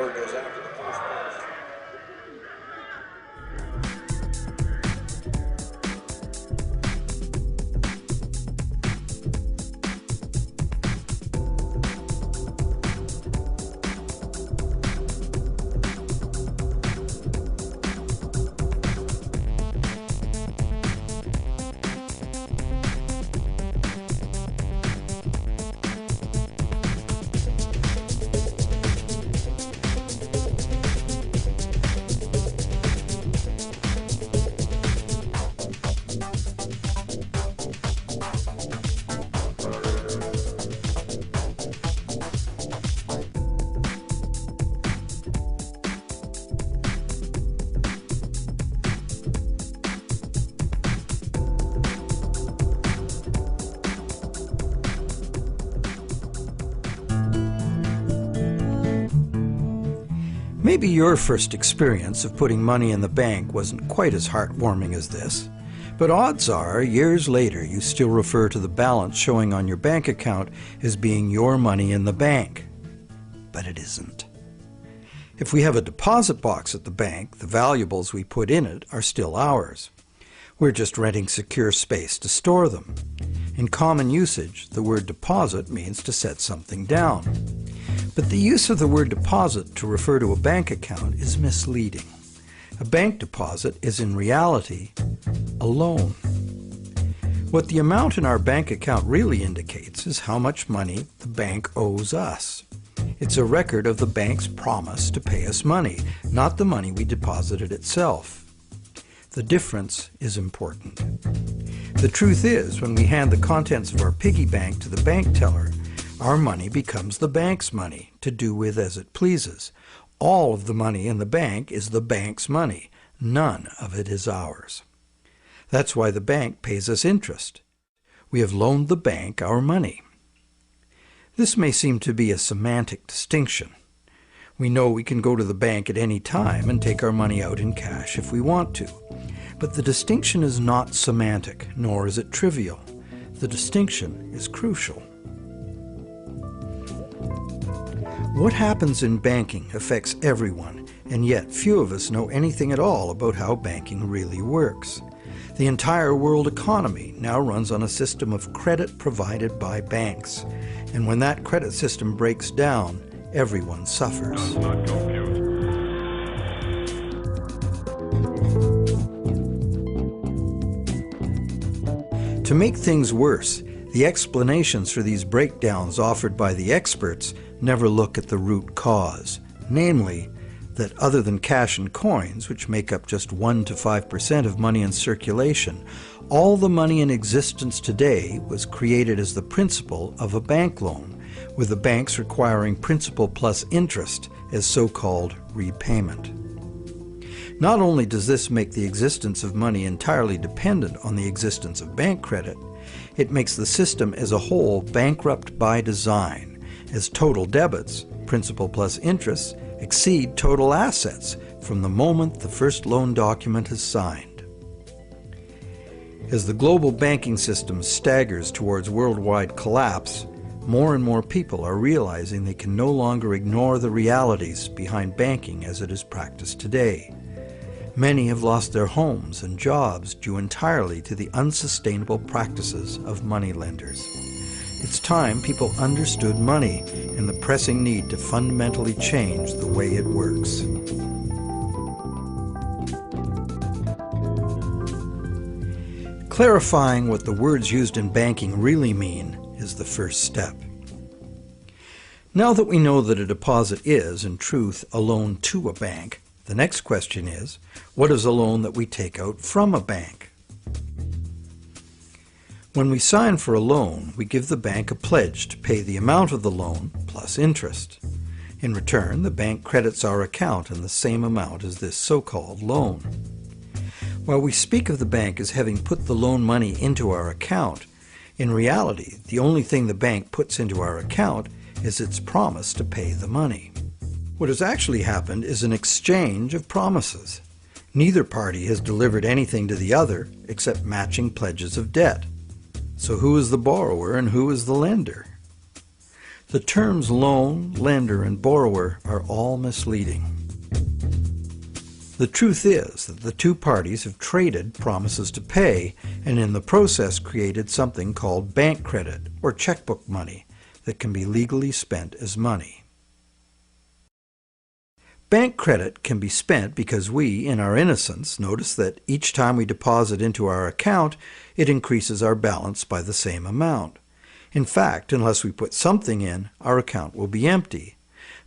door goes out to the post box. Maybe your first experience of putting money in the bank wasn't quite as heartwarming as this, but odds are, years later, you still refer to the balance showing on your bank account as being your money in the bank. But it isn't. If we have a deposit box at the bank, the valuables we put in it are still ours. We're just renting secure space to store them. In common usage, the word deposit means to set something down. But the use of the word deposit to refer to a bank account is misleading. A bank deposit is in reality a loan. What the amount in our bank account really indicates is how much money the bank owes us. It's a record of the bank's promise to pay us money, not the money we deposited itself. The difference is important. The truth is, when we hand the contents of our piggy bank to the bank teller, our money becomes the bank's money to do with as it pleases. All of the money in the bank is the bank's money. None of it is ours. That's why the bank pays us interest. We have loaned the bank our money. This may seem to be a semantic distinction. We know we can go to the bank at any time and take our money out in cash if we want to. But the distinction is not semantic, nor is it trivial. The distinction is crucial. What happens in banking affects everyone, and yet few of us know anything at all about how banking really works. The entire world economy now runs on a system of credit provided by banks, and when that credit system breaks down, everyone suffers. To make things worse, the explanations for these breakdowns offered by the experts never look at the root cause, namely, that other than cash and coins, which make up just 1 to 5% of money in circulation, all the money in existence today was created as the principal of a bank loan, with the banks requiring principal plus interest as so-called repayment. Not only does this make the existence of money entirely dependent on the existence of bank credit, it makes the system as a whole bankrupt by design, as total debits, principal plus interest, exceed total assets from the moment the first loan document is signed. As the global banking system staggers towards worldwide collapse, more and more people are realizing they can no longer ignore the realities behind banking as it is practiced today. Many have lost their homes and jobs due entirely to the unsustainable practices of moneylenders. It's time people understood money and the pressing need to fundamentally change the way it works. Clarifying what the words used in banking really mean is the first step. Now that we know that a deposit is, in truth, a loan to a bank, the next question is, what is a loan that we take out from a bank? When we sign for a loan, we give the bank a pledge to pay the amount of the loan plus interest. In return, the bank credits our account in the same amount as this so-called loan. While we speak of the bank as having put the loan money into our account, in reality, the only thing the bank puts into our account is its promise to pay the money. What has actually happened is an exchange of promises. Neither party has delivered anything to the other except matching pledges of debt. So who is the borrower and who is the lender? The terms loan, lender, and borrower are all misleading. The truth is that the two parties have traded promises to pay and in the process created something called bank credit or checkbook money that can be legally spent as money. Bank credit can be spent because we, in our innocence, notice that each time we deposit into our account, it increases our balance by the same amount. In fact, unless we put something in, our account will be empty.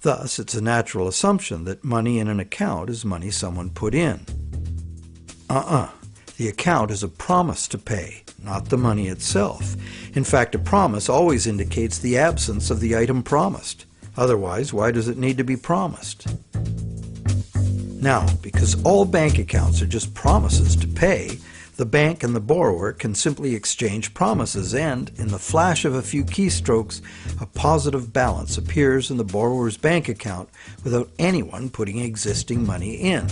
Thus, it's a natural assumption that money in an account is money someone put in. The account is a promise to pay, not the money itself. In fact, a promise always indicates the absence of the item promised. Otherwise, why does it need to be promised? Now, because all bank accounts are just promises to pay, the bank and the borrower can simply exchange promises and, in the flash of a few keystrokes, a positive balance appears in the borrower's bank account without anyone putting existing money in.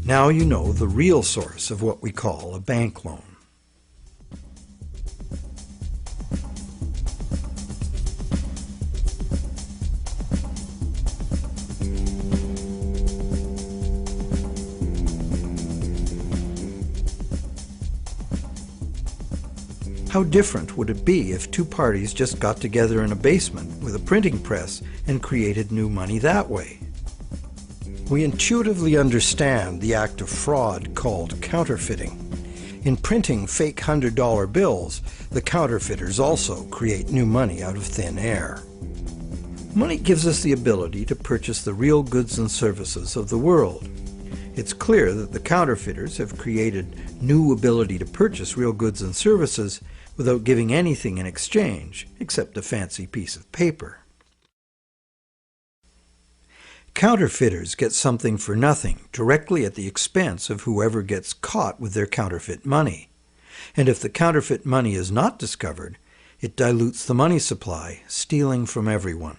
Now you know the real source of what we call a bank loan. How different would it be if two parties just got together in a basement with a printing press and created new money that way? We intuitively understand the act of fraud called counterfeiting. In printing fake $100 bills, the counterfeiters also create new money out of thin air. Money gives us the ability to purchase the real goods and services of the world. It's clear that the counterfeiters have created new ability to purchase real goods and services without giving anything in exchange except a fancy piece of paper. Counterfeiters get something for nothing directly at the expense of whoever gets caught with their counterfeit money. And if the counterfeit money is not discovered, it dilutes the money supply, stealing from everyone.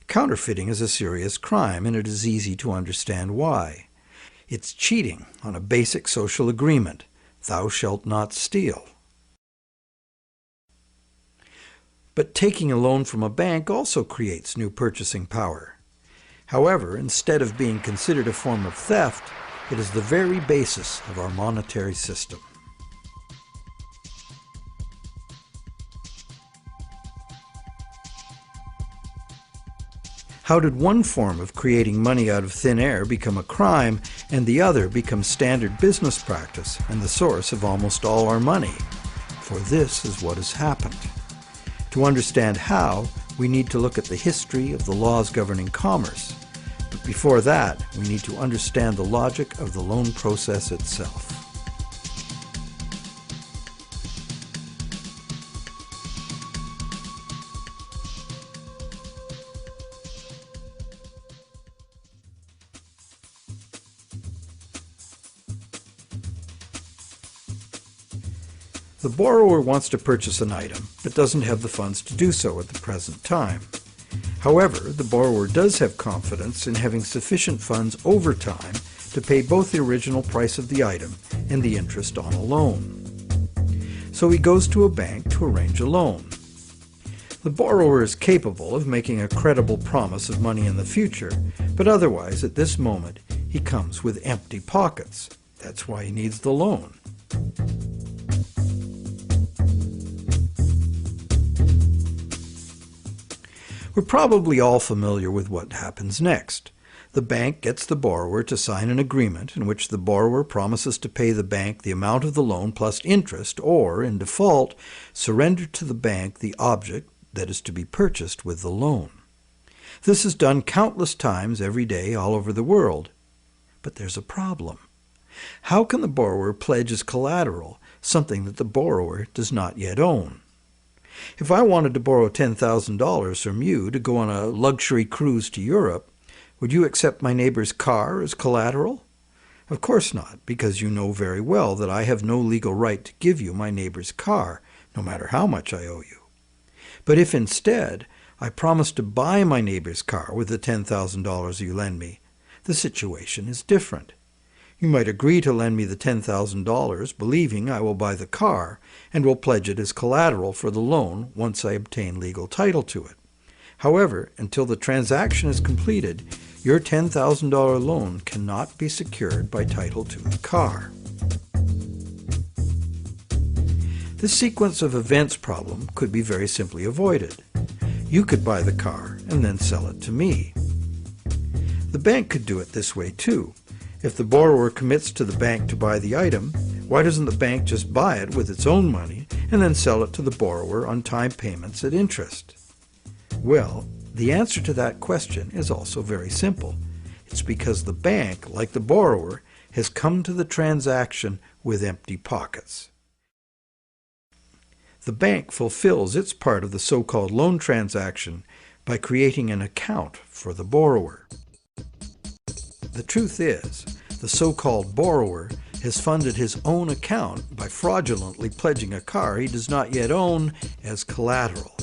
Counterfeiting is a serious crime, and it is easy to understand why. It's cheating on a basic social agreement, thou shalt not steal. But taking a loan from a bank also creates new purchasing power. However, instead of being considered a form of theft, it is the very basis of our monetary system. How did one form of creating money out of thin air become a crime and the other become standard business practice and the source of almost all our money? For this is what has happened. To understand how, we need to look at the history of the laws governing commerce. But before that, we need to understand the logic of the loan process itself. The borrower wants to purchase an item, but doesn't have the funds to do so at the present time. However, the borrower does have confidence in having sufficient funds over time to pay both the original price of the item and the interest on a loan. So he goes to a bank to arrange a loan. The borrower is capable of making a credible promise of money in the future, but otherwise, at this moment, he comes with empty pockets. That's why he needs the loan. We're probably all familiar with what happens next. The bank gets the borrower to sign an agreement in which the borrower promises to pay the bank the amount of the loan plus interest, or, in default, surrender to the bank the object that is to be purchased with the loan. This is done countless times every day all over the world. But there's a problem. How can the borrower pledge as collateral something that the borrower does not yet own? If I wanted to borrow $10,000 from you to go on a luxury cruise to Europe, would you accept my neighbor's car as collateral? Of course not, because you know very well that I have no legal right to give you my neighbor's car, no matter how much I owe you. But if instead I promise to buy my neighbor's car with the $10,000 you lend me, the situation is different. You might agree to lend me the $10,000, believing I will buy the car and will pledge it as collateral for the loan once I obtain legal title to it. However, until the transaction is completed, your $10,000 loan cannot be secured by title to the car. This sequence of events problem could be very simply avoided. You could buy the car and then sell it to me. The bank could do it this way too. If the borrower commits to the bank to buy the item, why doesn't the bank just buy it with its own money and then sell it to the borrower on time payments at interest? Well, the answer to that question is also very simple. It's because the bank, like the borrower, has come to the transaction with empty pockets. The bank fulfills its part of the so-called loan transaction by creating an account for the borrower. The truth is, the so-called borrower has funded his own account by fraudulently pledging a car he does not yet own as collateral.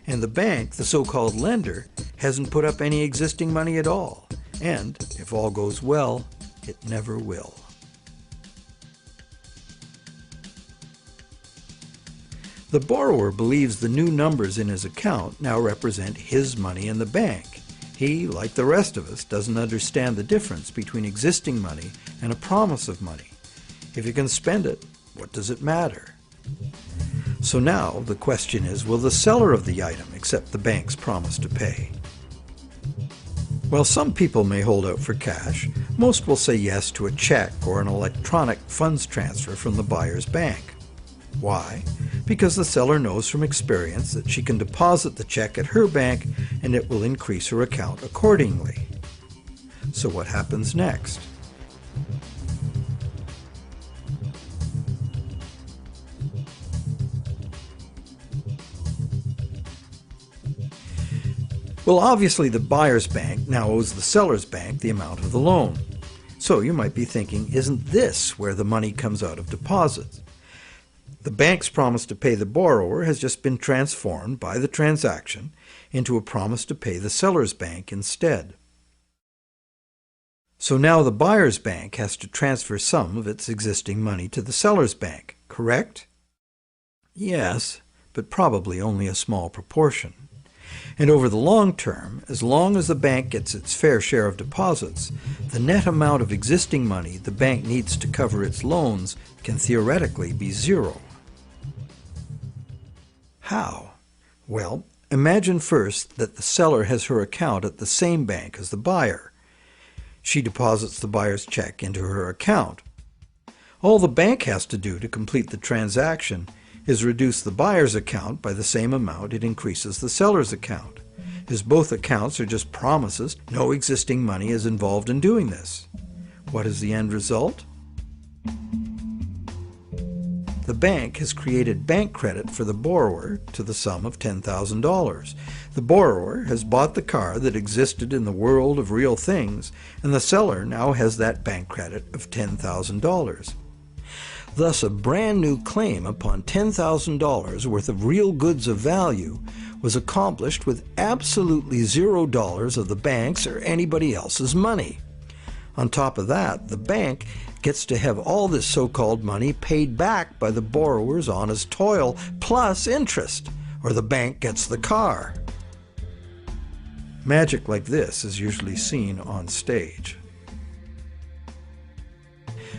And the bank, the so-called lender, hasn't put up any existing money at all. And, if all goes well, it never will. The borrower believes the new numbers in his account now represent his money in the bank. He, like the rest of us, doesn't understand the difference between existing money and a promise of money. If you can spend it, what does it matter? So now the question is, will the seller of the item accept the bank's promise to pay? While some people may hold out for cash, most will say yes to a check or an electronic funds transfer from the buyer's bank. Why? Because the seller knows from experience that she can deposit the check at her bank and it will increase her account accordingly. So what happens next? Well, obviously the buyer's bank now owes the seller's bank the amount of the loan. So you might be thinking, isn't this where the money comes out of deposits? The bank's promise to pay the borrower has just been transformed by the transaction into a promise to pay the seller's bank instead. So now the buyer's bank has to transfer some of its existing money to the seller's bank, correct? Yes, but probably only a small proportion. And over the long term, as long as the bank gets its fair share of deposits, the net amount of existing money the bank needs to cover its loans can theoretically be zero. How? Well, imagine first that the seller has her account at the same bank as the buyer. She deposits the buyer's check into her account. All the bank has to do to complete the transaction is reduce the buyer's account by the same amount it increases the seller's account. As both accounts are just promises, no existing money is involved in doing this. What is the end result? The bank has created bank credit for the borrower to the sum of $10,000. The borrower has bought the car that existed in the world of real things, and the seller now has that bank credit of $10,000. Thus, a brand new claim upon $10,000 worth of real goods of value was accomplished with absolutely $0 of the bank's or anybody else's money. On top of that, the bank gets to have all this so-called money paid back by the borrower's honest toil plus interest, or the bank gets the car. Magic like this is usually seen on stage.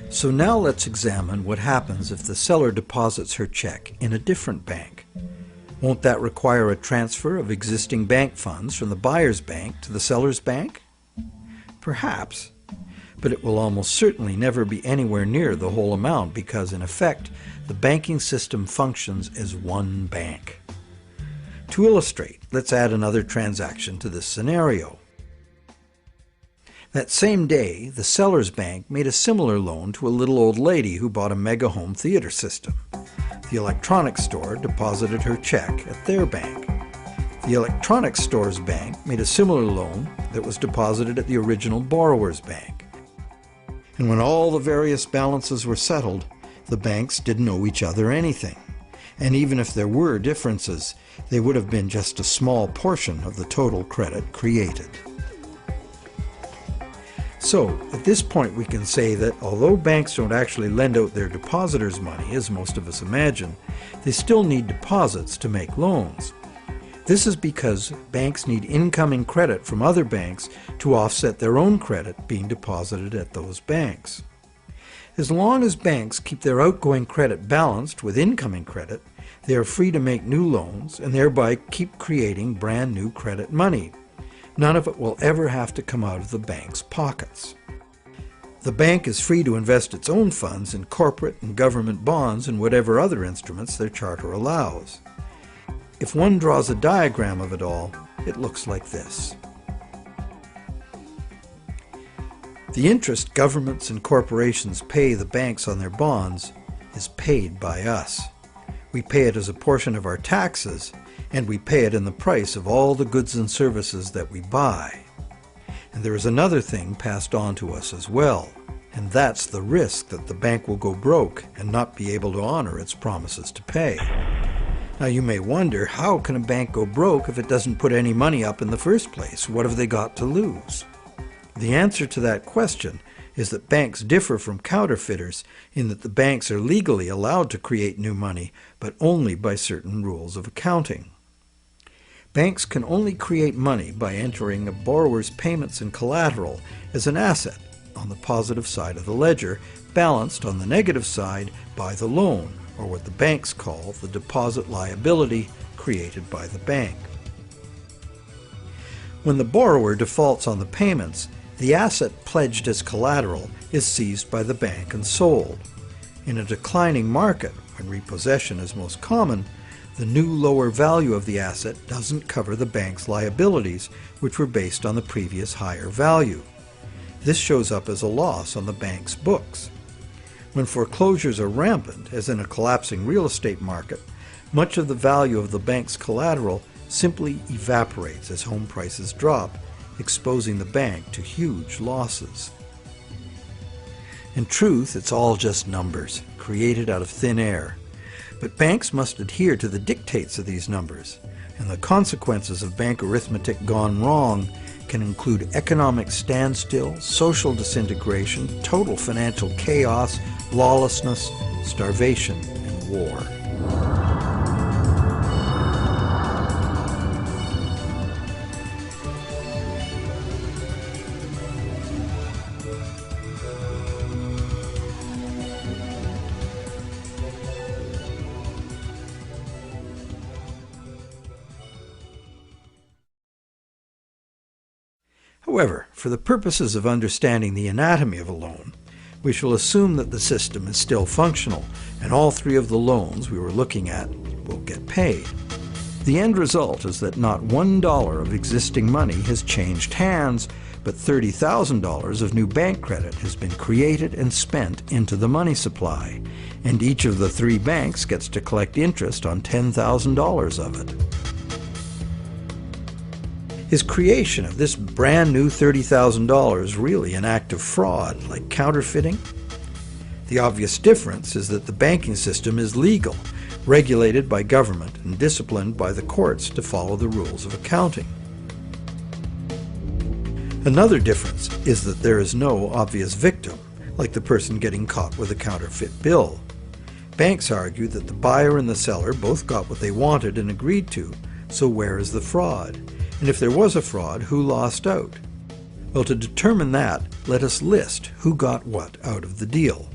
So now let's examine what happens if the seller deposits her check in a different bank. Won't that require a transfer of existing bank funds from the buyer's bank to the seller's bank? Perhaps, but it will almost certainly never be anywhere near the whole amount because, in effect, the banking system functions as one bank. To illustrate, let's add another transaction to this scenario. That same day, the seller's bank made a similar loan to a little old lady who bought a mega home theater system. The electronics store deposited her check at their bank. The electronics store's bank made a similar loan that was deposited at the original borrower's bank. And when all the various balances were settled, the banks didn't owe each other anything. And even if there were differences, they would have been just a small portion of the total credit created. So, at this point we can say that although banks don't actually lend out their depositors' money, as most of us imagine, they still need deposits to make loans. This is because banks need incoming credit from other banks to offset their own credit being deposited at those banks. As long as banks keep their outgoing credit balanced with incoming credit, they are free to make new loans and thereby keep creating brand new credit money. None of it will ever have to come out of the bank's pockets. The bank is free to invest its own funds in corporate and government bonds and whatever other instruments their charter allows. If one draws a diagram of it all, it looks like this. The interest governments and corporations pay the banks on their bonds is paid by us. We pay it as a portion of our taxes, and we pay it in the price of all the goods and services that we buy. And there is another thing passed on to us as well, and that's the risk that the bank will go broke and not be able to honor its promises to pay. Now you may wonder, how can a bank go broke if it doesn't put any money up in the first place? What have they got to lose? The answer to that question is that banks differ from counterfeiters in that the banks are legally allowed to create new money, but only by certain rules of accounting. Banks can only create money by entering a borrower's payments and collateral as an asset on the positive side of the ledger, balanced on the negative side by the loan, or what the banks call the deposit liability created by the bank. When the borrower defaults on the payments, the asset pledged as collateral is seized by the bank and sold. In a declining market, when repossession is most common, the new lower value of the asset doesn't cover the bank's liabilities, which were based on the previous higher value. This shows up as a loss on the bank's books. When foreclosures are rampant, as in a collapsing real estate market, much of the value of the bank's collateral simply evaporates as home prices drop, exposing the bank to huge losses. In truth, it's all just numbers, created out of thin air. But banks must adhere to the dictates of these numbers, and the consequences of bank arithmetic gone wrong can include economic standstill, social disintegration, total financial chaos, lawlessness, starvation, and war. However, for the purposes of understanding the anatomy of a loan, we shall assume that the system is still functional, and all three of the loans we were looking at will get paid. The end result is that not $1 of existing money has changed hands, but $30,000 of new bank credit has been created and spent into the money supply, and each of the three banks gets to collect interest on $10,000 of it. Is creation of this brand new $30,000 really an act of fraud, like counterfeiting? The obvious difference is that the banking system is legal, regulated by government and disciplined by the courts to follow the rules of accounting. Another difference is that there is no obvious victim, like the person getting caught with a counterfeit bill. Banks argue that the buyer and the seller both got what they wanted and agreed to, so where is the fraud? And if there was a fraud, who lost out? Well, to determine that, let us list who got what out of the deal.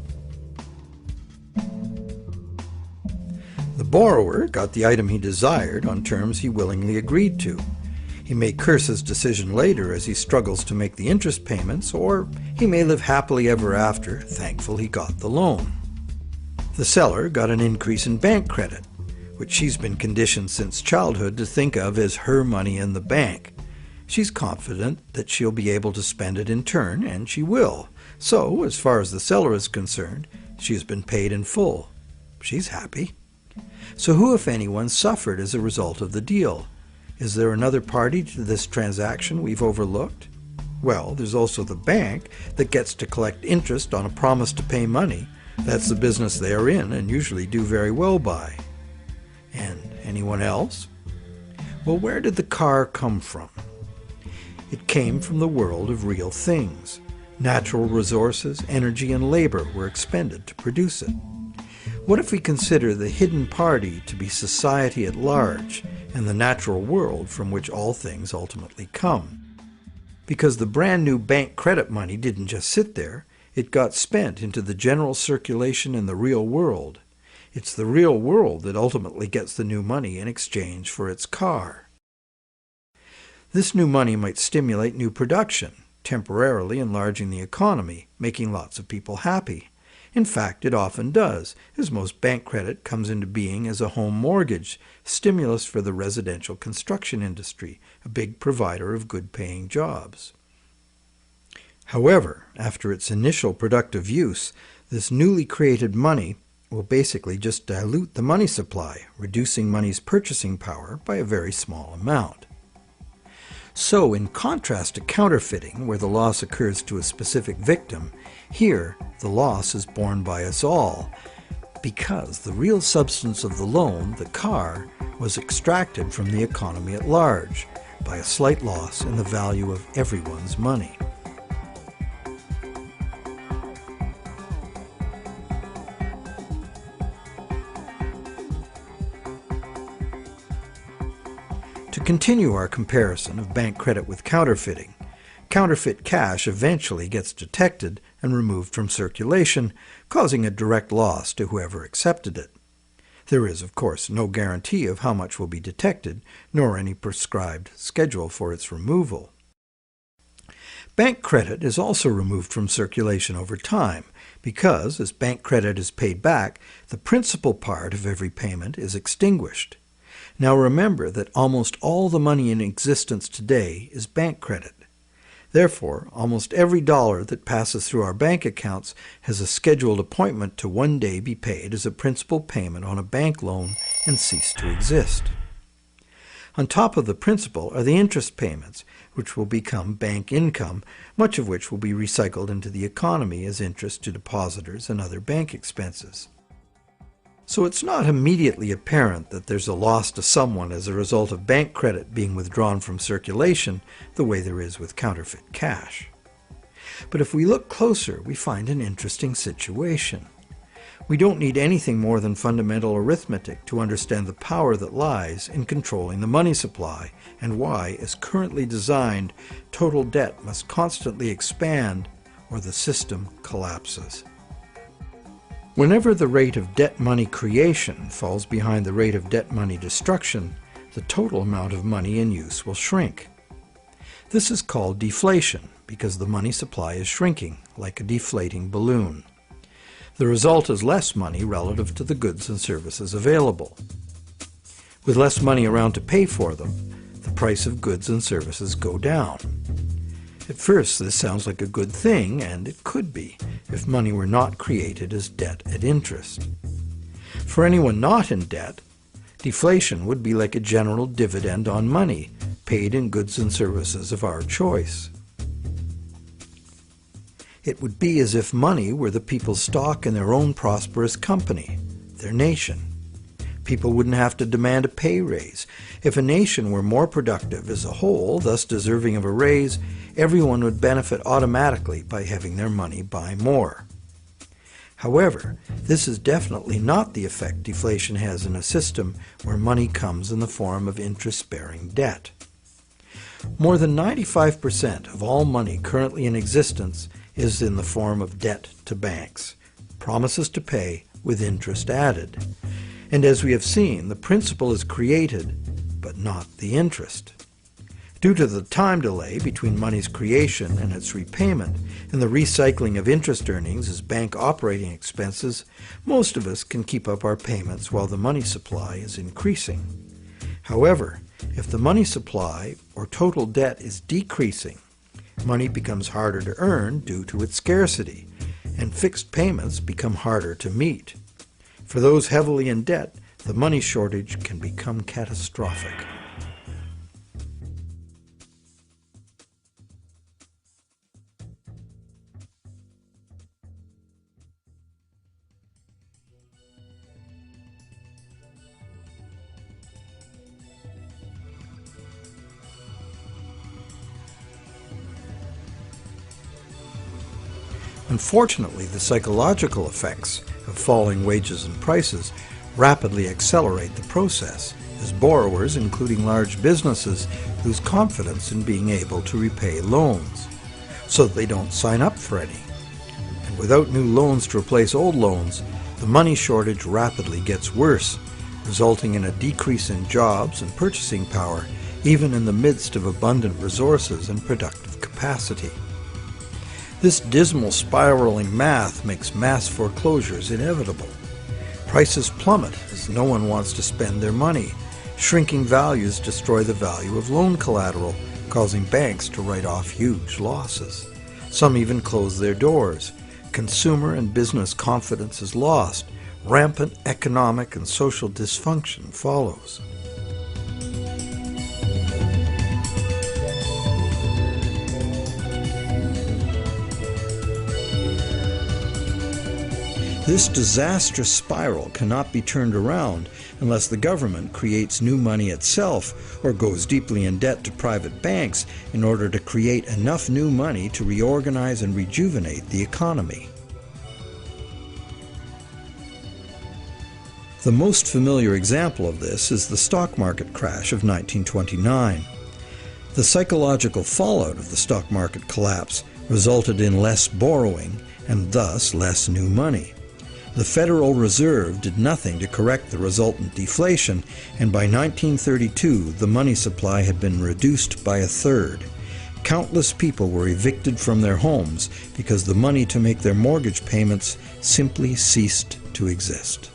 The borrower got the item he desired on terms he willingly agreed to. He may curse his decision later as he struggles to make the interest payments, or he may live happily ever after, thankful he got the loan. The seller got an increase in bank credit, which she's been conditioned since childhood to think of as her money in the bank. She's confident that she'll be able to spend it in turn, and she will. So, as far as the seller is concerned, she has been paid in full. She's happy. So who, if anyone, suffered as a result of the deal? Is there another party to this transaction we've overlooked? Well, there's also the bank that gets to collect interest on a promise to pay money. That's the business they are in and usually do very well by. And anyone else? Well, where did the car come from? It came from the world of real things. Natural resources, energy, and labor were expended to produce it. What if we consider the hidden party to be society at large and the natural world from which all things ultimately come? Because the brand new bank credit money didn't just sit there, it got spent into the general circulation in the real world. It's the real world that ultimately gets the new money in exchange for its car. This new money might stimulate new production, temporarily enlarging the economy, making lots of people happy. In fact, it often does, as most bank credit comes into being as a home mortgage, stimulus for the residential construction industry, a big provider of good-paying jobs. However, after its initial productive use, this newly created money will basically just dilute the money supply, reducing money's purchasing power by a very small amount. So, in contrast to counterfeiting, where the loss occurs to a specific victim, here the loss is borne by us all, because the real substance of the loan, the car, was extracted from the economy at large by a slight loss in the value of everyone's money. To continue our comparison of bank credit with counterfeiting, counterfeit cash eventually gets detected and removed from circulation, causing a direct loss to whoever accepted it. There is, of course, no guarantee of how much will be detected, nor any prescribed schedule for its removal. Bank credit is also removed from circulation over time because, as bank credit is paid back, the principal part of every payment is extinguished. Now remember that almost all the money in existence today is bank credit. Therefore, almost every dollar that passes through our bank accounts has a scheduled appointment to one day be paid as a principal payment on a bank loan and cease to exist. On top of the principal are the interest payments, which will become bank income, much of which will be recycled into the economy as interest to depositors and other bank expenses. So it's not immediately apparent that there's a loss to someone as a result of bank credit being withdrawn from circulation the way there is with counterfeit cash. But if we look closer, we find an interesting situation. We don't need anything more than fundamental arithmetic to understand the power that lies in controlling the money supply and why, as currently designed, total debt must constantly expand or the system collapses. Whenever the rate of debt money creation falls behind the rate of debt money destruction, the total amount of money in use will shrink. This is called deflation because the money supply is shrinking, like a deflating balloon. The result is less money relative to the goods and services available. With less money around to pay for them, the price of goods and services go down. At first, this sounds like a good thing, and it could be, if money were not created as debt at interest. For anyone not in debt, deflation would be like a general dividend on money, paid in goods and services of our choice. It would be as if money were the people's stock in their own prosperous company, their nation. People wouldn't have to demand a pay raise. If a nation were more productive as a whole, thus deserving of a raise, everyone would benefit automatically by having their money buy more. However, this is definitely not the effect deflation has in a system where money comes in the form of interest-bearing debt. More than 95% of all money currently in existence is in the form of debt to banks, promises to pay with interest added. And as we have seen, the principal is created, but not the interest. Due to the time delay between money's creation and its repayment and the recycling of interest earnings as bank operating expenses, most of us can keep up our payments while the money supply is increasing. However, if the money supply or total debt is decreasing, money becomes harder to earn due to its scarcity, and fixed payments become harder to meet. For those heavily in debt, the money shortage can become catastrophic. Unfortunately, the psychological effects of falling wages and prices rapidly accelerate the process, as borrowers, including large businesses, lose confidence in being able to repay loans, so that they don't sign up for any. And without new loans to replace old loans, the money shortage rapidly gets worse, resulting in a decrease in jobs and purchasing power, even in the midst of abundant resources and productive capacity. This dismal spiraling math makes mass foreclosures inevitable. Prices plummet as no one wants to spend their money. Shrinking values destroy the value of loan collateral, causing banks to write off huge losses. Some even close their doors. Consumer and business confidence is lost. Rampant economic and social dysfunction follows. This disastrous spiral cannot be turned around unless the government creates new money itself or goes deeply in debt to private banks in order to create enough new money to reorganize and rejuvenate the economy. The most familiar example of this is the stock market crash of 1929. The psychological fallout of the stock market collapse resulted in less borrowing and thus less new money. The Federal Reserve did nothing to correct the resultant deflation, and by 1932 the money supply had been reduced by a third. Countless people were evicted from their homes because the money to make their mortgage payments simply ceased to exist.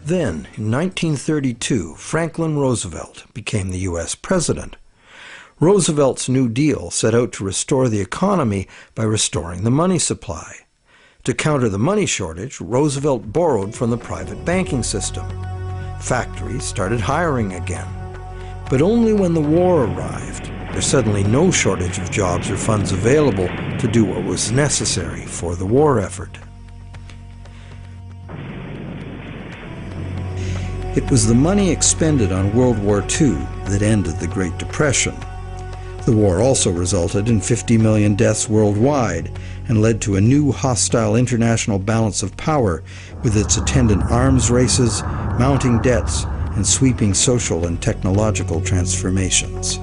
Then, in 1932, Franklin Roosevelt became the U.S. president. Roosevelt's New Deal set out to restore the economy by restoring the money supply. To counter the money shortage, Roosevelt borrowed from the private banking system. Factories started hiring again. But only when the war arrived, there's suddenly no shortage of jobs or funds available to do what was necessary for the war effort. It was the money expended on World War II that ended the Great Depression. The war also resulted in 50 million deaths worldwide and led to a new hostile international balance of power with its attendant arms races, mounting debts, and sweeping social and technological transformations.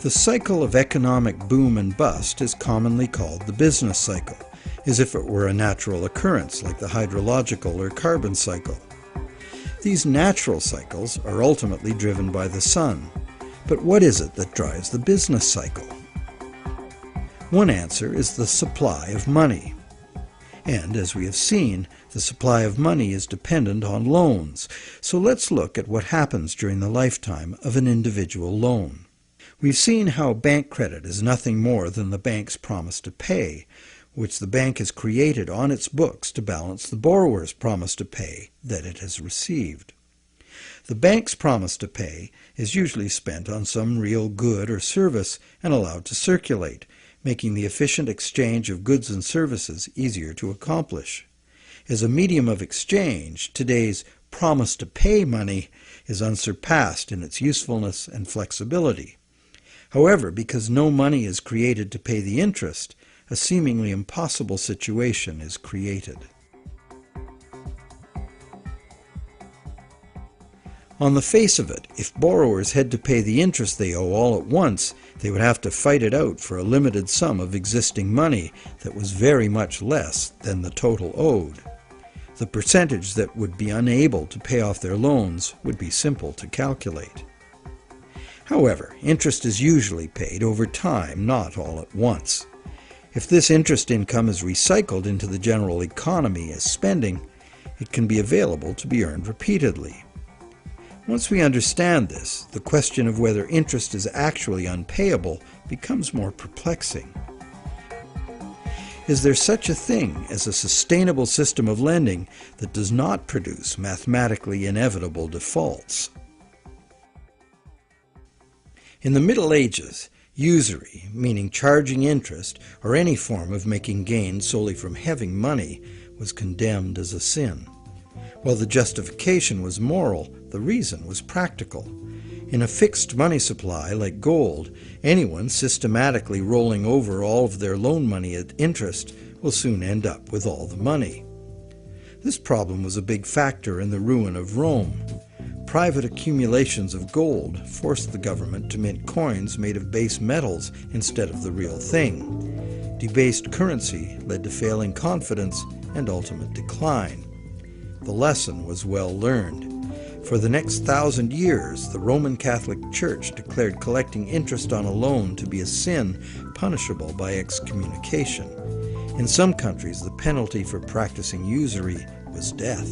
The cycle of economic boom and bust is commonly called the business cycle, as if it were a natural occurrence like the hydrological or carbon cycle. These natural cycles are ultimately driven by the sun. But what is it that drives the business cycle? One answer is the supply of money. And as we have seen, the supply of money is dependent on loans. So let's look at what happens during the lifetime of an individual loan. We've seen how bank credit is nothing more than the bank's promise to pay, which the bank has created on its books to balance the borrower's promise to pay that it has received. The bank's promise to pay is usually spent on some real good or service and allowed to circulate, making the efficient exchange of goods and services easier to accomplish. As a medium of exchange, today's promise to pay money is unsurpassed in its usefulness and flexibility. However, because no money is created to pay the interest, a seemingly impossible situation is created. On the face of it, if borrowers had to pay the interest they owe all at once, they would have to fight it out for a limited sum of existing money that was very much less than the total owed. The percentage that would be unable to pay off their loans would be simple to calculate. However, interest is usually paid over time, not all at once. If this interest income is recycled into the general economy as spending, it can be available to be earned repeatedly. Once we understand this, the question of whether interest is actually unpayable becomes more perplexing. Is there such a thing as a sustainable system of lending that does not produce mathematically inevitable defaults? In the Middle Ages, usury, meaning charging interest or any form of making gains solely from having money, was condemned as a sin. While the justification was moral, the reason was practical. In a fixed money supply like gold, anyone systematically rolling over all of their loan money at interest will soon end up with all the money. This problem was a big factor in the ruin of Rome. Private accumulations of gold forced the government to mint coins made of base metals instead of the real thing. Debased currency led to failing confidence and ultimate decline. The lesson was well learned. For the next 1,000 years, the Roman Catholic Church declared collecting interest on a loan to be a sin punishable by excommunication. In some countries, the penalty for practicing usury was death.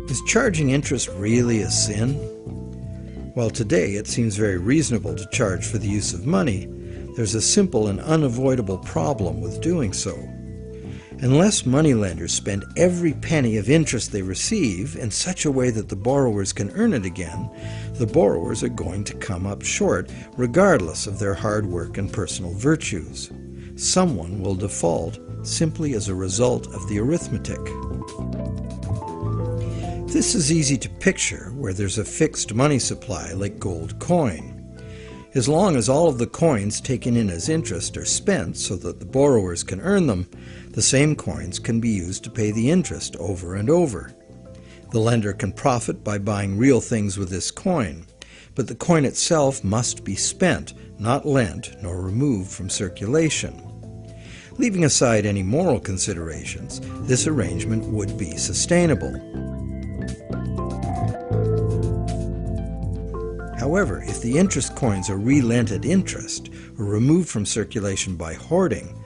Is charging interest really a sin? While today it seems very reasonable to charge for the use of money, there's a simple and unavoidable problem with doing so. Unless moneylenders spend every penny of interest they receive in such a way that the borrowers can earn it again, the borrowers are going to come up short regardless of their hard work and personal virtues. Someone will default simply as a result of the arithmetic. This is easy to picture where there's a fixed money supply like gold coin. As long as all of the coins taken in as interest are spent so that the borrowers can earn them, the same coins can be used to pay the interest over and over. The lender can profit by buying real things with this coin, but the coin itself must be spent, not lent nor removed from circulation. Leaving aside any moral considerations, this arrangement would be sustainable. However, if the interest coins are re-lent at interest or removed from circulation by hoarding,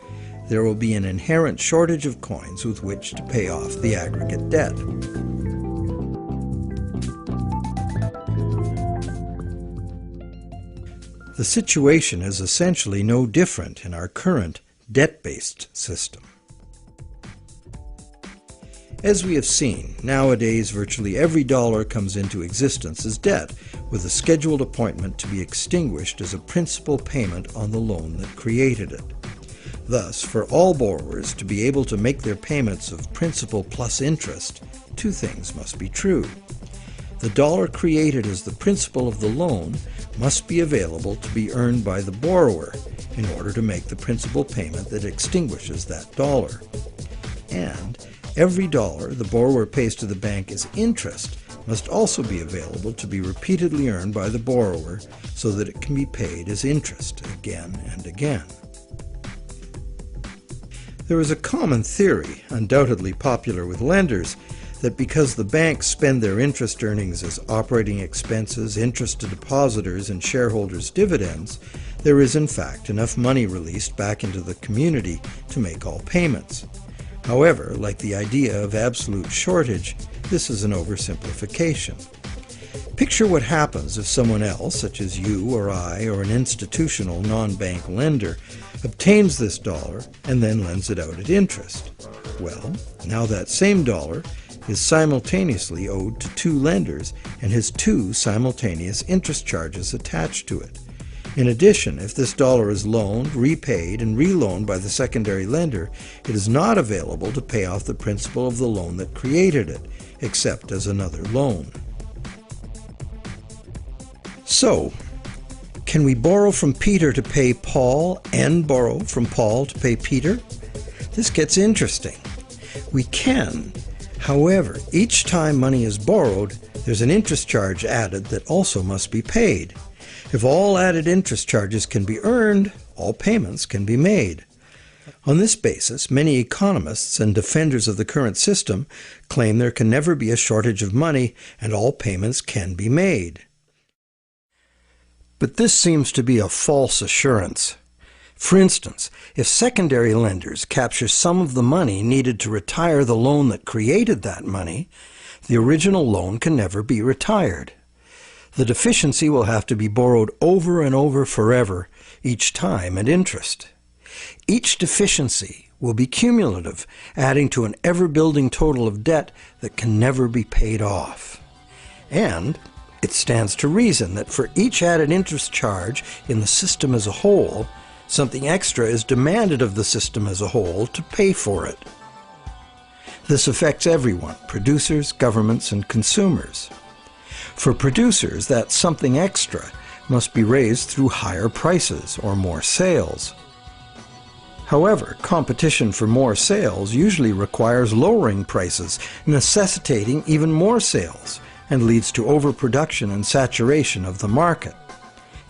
there will be an inherent shortage of coins with which to pay off the aggregate debt. The situation is essentially no different in our current debt-based system. As we have seen, nowadays virtually every dollar comes into existence as debt, with a scheduled appointment to be extinguished as a principal payment on the loan that created it. Thus, for all borrowers to be able to make their payments of principal plus interest, two things must be true. The dollar created as the principal of the loan must be available to be earned by the borrower in order to make the principal payment that extinguishes that dollar. And every dollar the borrower pays to the bank as interest must also be available to be repeatedly earned by the borrower so that it can be paid as interest again and again. There is a common theory, undoubtedly popular with lenders, that because the banks spend their interest earnings as operating expenses, interest to depositors, and shareholders' dividends, there is in fact enough money released back into the community to make all payments. However, like the idea of absolute shortage, this is an oversimplification. Picture what happens if someone else, such as you or I or an institutional non-bank lender, obtains this dollar and then lends it out at interest. Well, now that same dollar is simultaneously owed to two lenders and has two simultaneous interest charges attached to it. In addition, if this dollar is loaned, repaid, and reloaned by the secondary lender, it is not available to pay off the principal of the loan that created it, except as another loan. So, can we borrow from Peter to pay Paul and borrow from Paul to pay Peter? This gets interesting. We can. However, each time money is borrowed, there's an interest charge added that also must be paid. If all added interest charges can be earned, all payments can be made. On this basis, many economists and defenders of the current system claim there can never be a shortage of money and all payments can be made. But this seems to be a false assurance. For instance, if secondary lenders capture some of the money needed to retire the loan that created that money, the original loan can never be retired. The deficiency will have to be borrowed over and over forever, each time at interest. Each deficiency will be cumulative, adding to an ever-building total of debt that can never be paid off. And it stands to reason that for each added interest charge in the system as a whole, something extra is demanded of the system as a whole to pay for it. This affects everyone, producers, governments, and consumers. For producers, that something extra must be raised through higher prices or more sales. However, competition for more sales usually requires lowering prices, necessitating even more sales, and leads to overproduction and saturation of the market.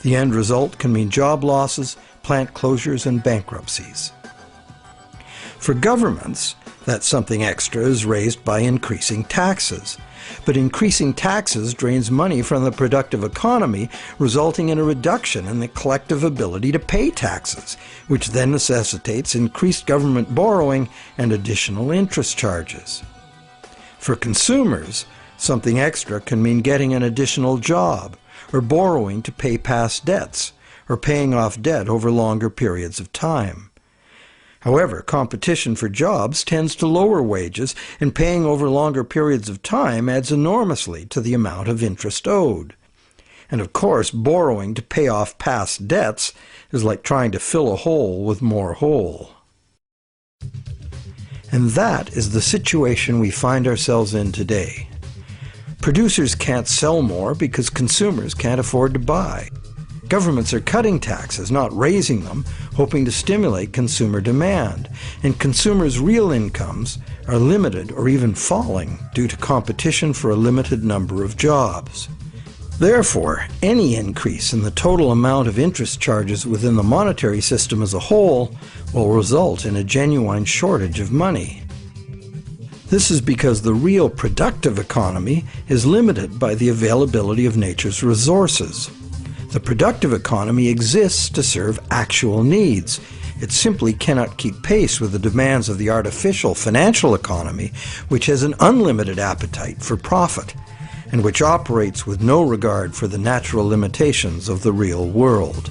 The end result can mean job losses, plant closures, and bankruptcies. For governments, that something extra is raised by increasing taxes. But increasing taxes drains money from the productive economy, resulting in a reduction in the collective ability to pay taxes, which then necessitates increased government borrowing and additional interest charges. For consumers, something extra can mean getting an additional job, or borrowing to pay past debts, or paying off debt over longer periods of time. However, competition for jobs tends to lower wages, and paying over longer periods of time adds enormously to the amount of interest owed. And of course, borrowing to pay off past debts is like trying to fill a hole with more hole. And that is the situation we find ourselves in today. Producers can't sell more because consumers can't afford to buy. Governments are cutting taxes, not raising them, hoping to stimulate consumer demand, and consumers' real incomes are limited or even falling due to competition for a limited number of jobs. Therefore, any increase in the total amount of interest charges within the monetary system as a whole will result in a genuine shortage of money. This is because the real productive economy is limited by the availability of nature's resources. The productive economy exists to serve actual needs. It simply cannot keep pace with the demands of the artificial financial economy, which has an unlimited appetite for profit, and which operates with no regard for the natural limitations of the real world.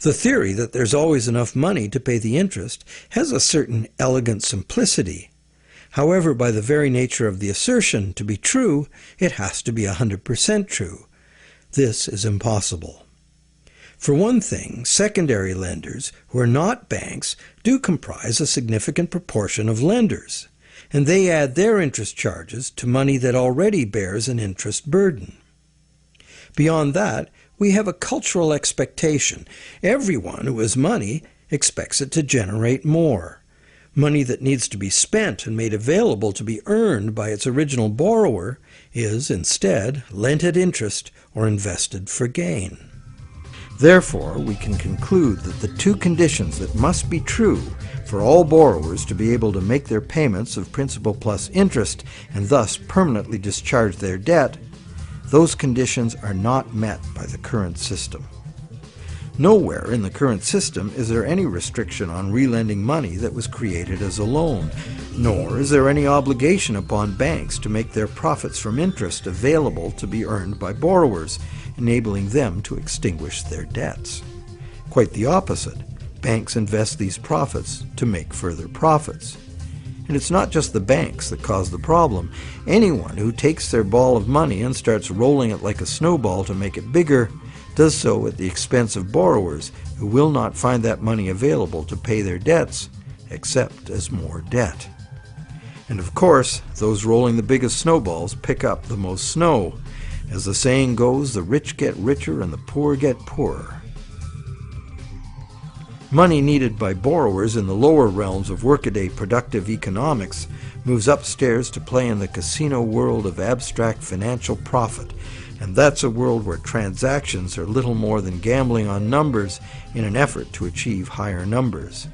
The theory that there's always enough money to pay the interest has a certain elegant simplicity. However, by the very nature of the assertion to be true, it has to be 100% true. This is impossible. For one thing, secondary lenders, who are not banks, do comprise a significant proportion of lenders, and they add their interest charges to money that already bears an interest burden. Beyond that, we have a cultural expectation. Everyone who has money expects it to generate more. Money that needs to be spent and made available to be earned by its original borrower is, instead, lent at interest or invested for gain. Therefore, we can conclude that the two conditions that must be true for all borrowers to be able to make their payments of principal plus interest and thus permanently discharge their debt, those conditions are not met by the current system. Nowhere in the current system is there any restriction on relending money that was created as a loan, nor is there any obligation upon banks to make their profits from interest available to be earned by borrowers, enabling them to extinguish their debts. Quite the opposite. banks invest these profits to make further profits. And it's not just the banks that cause the problem. Anyone who takes their ball of money and starts rolling it like a snowball to make it bigger does so at the expense of borrowers who will not find that money available to pay their debts, except as more debt. And of course, those rolling the biggest snowballs pick up the most snow. As the saying goes, the rich get richer and the poor get poorer. Money needed by borrowers in the lower realms of workaday productive economics moves upstairs to play in the casino world of abstract financial profit, and that's a world where transactions are little more than gambling on numbers in an effort to achieve higher numbers.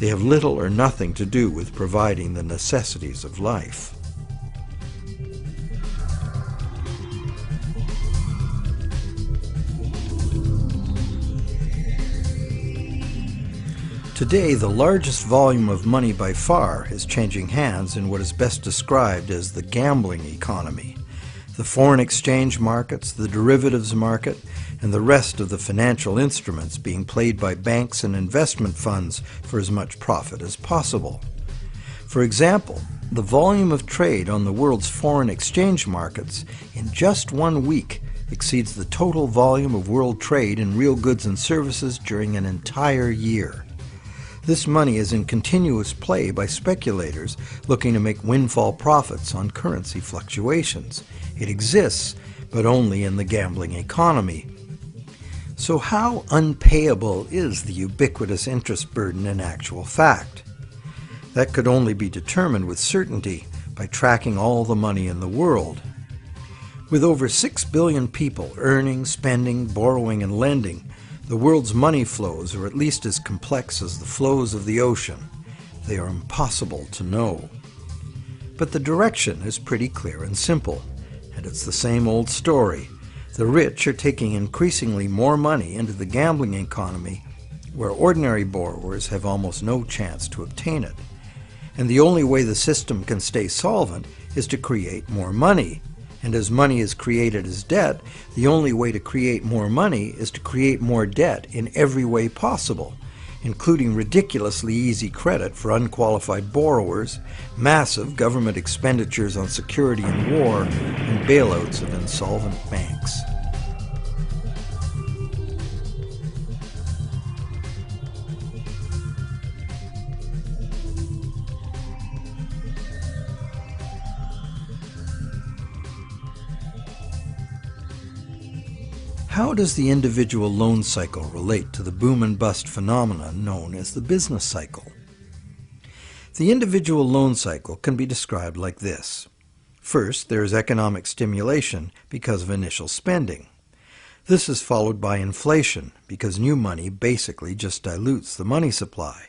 They have little or nothing to do with providing the necessities of life. Today, the largest volume of money by far is changing hands in what is best described as the gambling economy. The foreign exchange markets, the derivatives market, and the rest of the financial instruments being played by banks and investment funds for as much profit as possible. For example, the volume of trade on the world's foreign exchange markets in just 1 week exceeds the total volume of world trade in real goods and services during an entire year. This money is in continuous play by speculators looking to make windfall profits on currency fluctuations. It exists, but only in the gambling economy. So how unpayable is the ubiquitous interest burden in actual fact? That could only be determined with certainty by tracking all the money in the world. With over 6 billion people earning, spending, borrowing, and lending, the world's money flows are at least as complex as the flows of the ocean. They are impossible to know. But the direction is pretty clear and simple, and it's the same old story. The rich are taking increasingly more money into the gambling economy, where ordinary borrowers have almost no chance to obtain it. And the only way the system can stay solvent is to create more money. And as money is created as debt, the only way to create more money is to create more debt in every way possible, including ridiculously easy credit for unqualified borrowers, massive government expenditures on security and war, and bailouts of insolvent banks. How does the individual loan cycle relate to the boom and bust phenomenon known as the business cycle? The individual loan cycle can be described like this. First, there is economic stimulation because of initial spending. This is followed by inflation because new money basically just dilutes the money supply.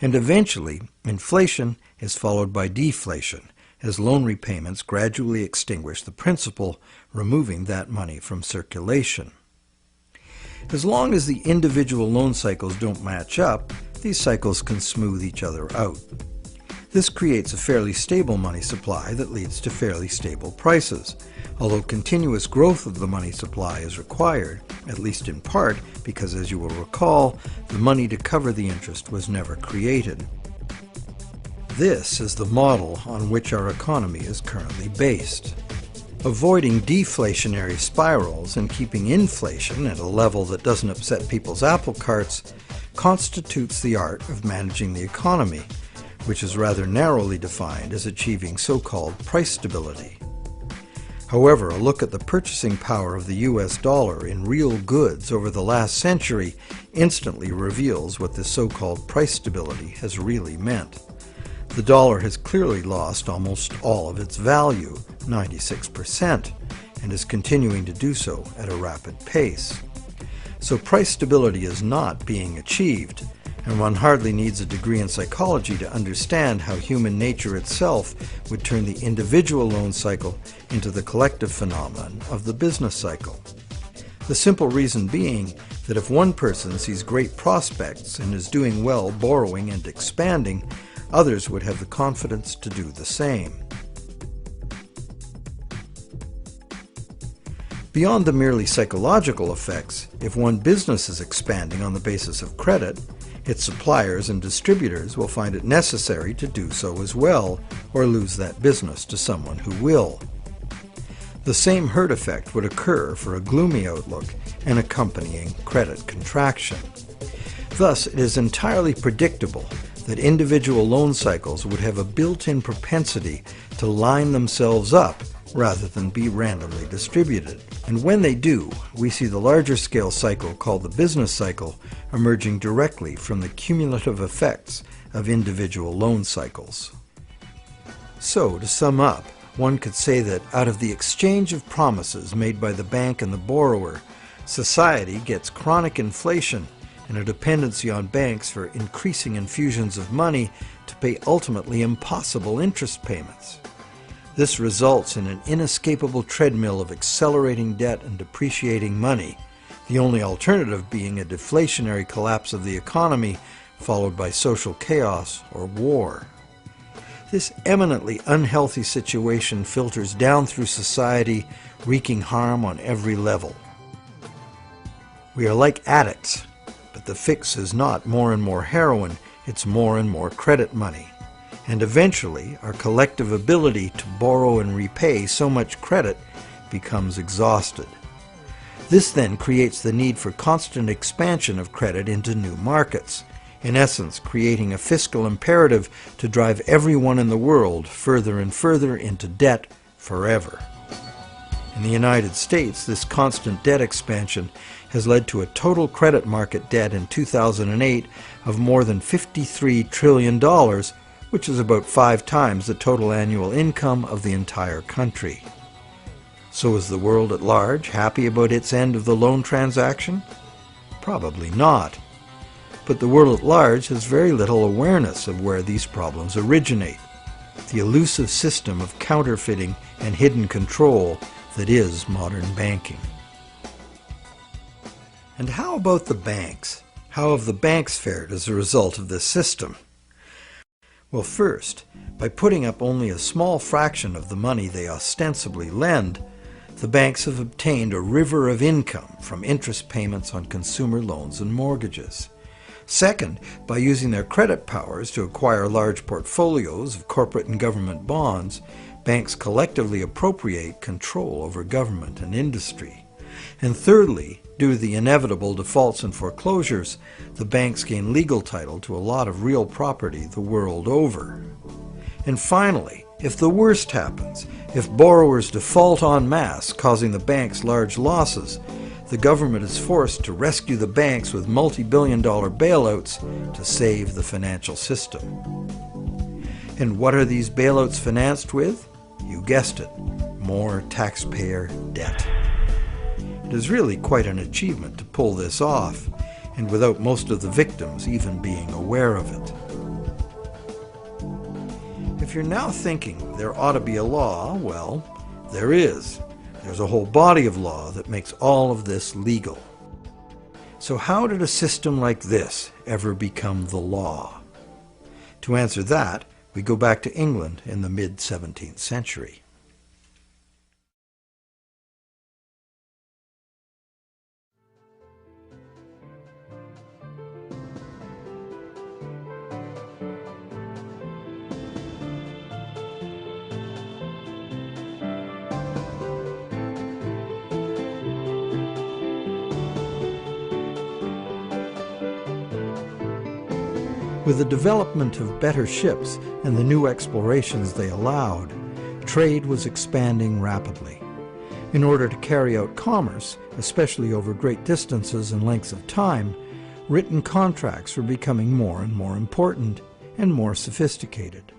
And eventually, inflation is followed by deflation as loan repayments gradually extinguish the principal, removing that money from circulation. As long as the individual loan cycles don't match up, these cycles can smooth each other out. This creates a fairly stable money supply that leads to fairly stable prices, although continuous growth of the money supply is required, at least in part because, as you will recall, the money to cover the interest was never created. This is the model on which our economy is currently based. Avoiding deflationary spirals and keeping inflation at a level that doesn't upset people's apple carts constitutes the art of managing the economy, which is rather narrowly defined as achieving so-called price stability. However, a look at the purchasing power of the US dollar in real goods over the last century instantly reveals what this so-called price stability has really meant. The dollar has clearly lost almost all of its value, 96%, and is continuing to do so at a rapid pace. So price stability is not being achieved, and one hardly needs a degree in psychology to understand how human nature itself would turn the individual loan cycle into the collective phenomenon of the business cycle. The simple reason being that if one person sees great prospects and is doing well borrowing and expanding, others would have the confidence to do the same. Beyond the merely psychological effects, if one business is expanding on the basis of credit, Its suppliers and distributors will find it necessary to do so as well, or lose that business to someone who will. The same herd effect would occur for a gloomy outlook and accompanying credit contraction. Thus, it is entirely predictable that individual loan cycles would have a built-in propensity to line themselves up rather than be randomly distributed. And when they do, we see the larger scale cycle called the business cycle emerging directly from the cumulative effects of individual loan cycles. So, to sum up, one could say that out of the exchange of promises made by the bank and the borrower, society gets chronic inflation and a dependency on banks for increasing infusions of money to pay ultimately impossible interest payments. This results in an inescapable treadmill of accelerating debt and depreciating money, the only alternative being a deflationary collapse of the economy followed by social chaos or war. This eminently unhealthy situation filters down through society, wreaking harm on every level. We are like addicts, but the fix is not more and more heroin, it's more and more credit money. And eventually, our collective ability to borrow and repay so much credit becomes exhausted. This then creates the need for constant expansion of credit into new markets, in essence creating a fiscal imperative to drive everyone in the world further and further into debt forever. In the United States, this constant debt expansion has led to a total credit market debt in 2008 of more than $53 trillion, which is about 5 times the total annual income of the entire country. So is the world at large happy about its end of the loan transaction? Probably not. But the world at large has very little awareness of where these problems originate, the elusive system of counterfeiting and hidden control that is modern banking. And how about the banks? How have the banks fared as a result of this system? Well, first, by putting up only a small fraction of the money they ostensibly lend, the banks have obtained a river of income from interest payments on consumer loans and mortgages. Second, by using their credit powers to acquire large portfolios of corporate and government bonds, banks collectively appropriate control over government and industry. And thirdly, due to the inevitable defaults and foreclosures, the banks gain legal title to a lot of real property the world over. And finally, if the worst happens, if borrowers default en masse, causing the banks large losses, the government is forced to rescue the banks with multi-billion-dollar bailouts to save the financial system. And what are these bailouts financed with? You guessed it, more taxpayer debt. It is really quite an achievement to pull this off, and without most of the victims even being aware of it. If you're now thinking there ought to be a law, well, there is. There's a whole body of law that makes all of this legal. So how did a system like this ever become the law? To answer that, we go back to England in the mid-17th century. With the development of better ships and the new explorations they allowed, trade was expanding rapidly. In order to carry out commerce, especially over great distances and lengths of time, written contracts were becoming more and more important and more sophisticated.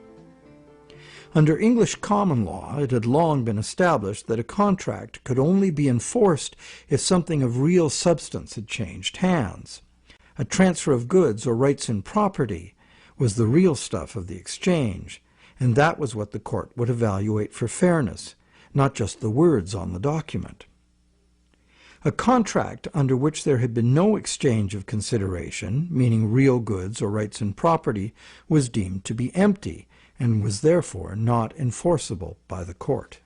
Under English common law, it had long been established that a contract could only be enforced if something of real substance had changed hands. A transfer of goods or rights in property was the real stuff of the exchange, and that was what the court would evaluate for fairness, not just the words on the document. A contract under which there had been no exchange of consideration, meaning real goods or rights in property, was deemed to be empty and was therefore not enforceable by the court.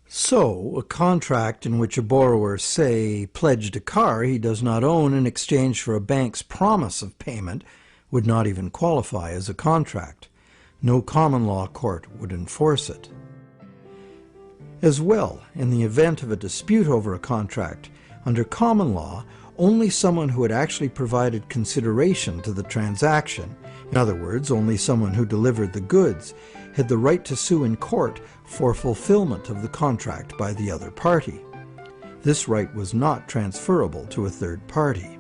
So, a contract in which a borrower, say, pledged a car he does not own in exchange for a bank's promise of payment would not even qualify as a contract. No common law court would enforce it. As well, in the event of a dispute over a contract, under common law, only someone who had actually provided consideration to the transaction, in other words, only someone who delivered the goods, had the right to sue in court for fulfillment of the contract by the other party. This right was not transferable to a third party.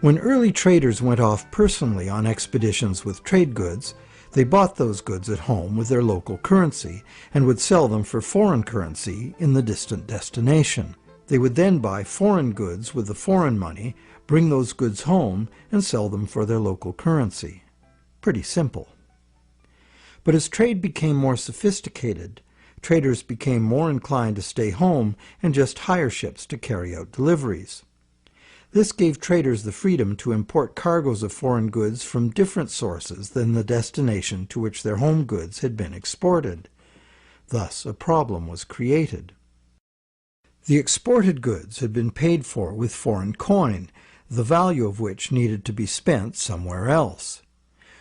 When early traders went off personally on expeditions with trade goods, they bought those goods at home with their local currency and would sell them for foreign currency in the distant destination. They would then buy foreign goods with the foreign money, bring those goods home, and sell them for their local currency. Pretty simple. But as trade became more sophisticated, traders became more inclined to stay home and just hire ships to carry out deliveries. This gave traders the freedom to import cargoes of foreign goods from different sources than the destination to which their home goods had been exported. Thus, a problem was created. The exported goods had been paid for with foreign coin, the value of which needed to be spent somewhere else.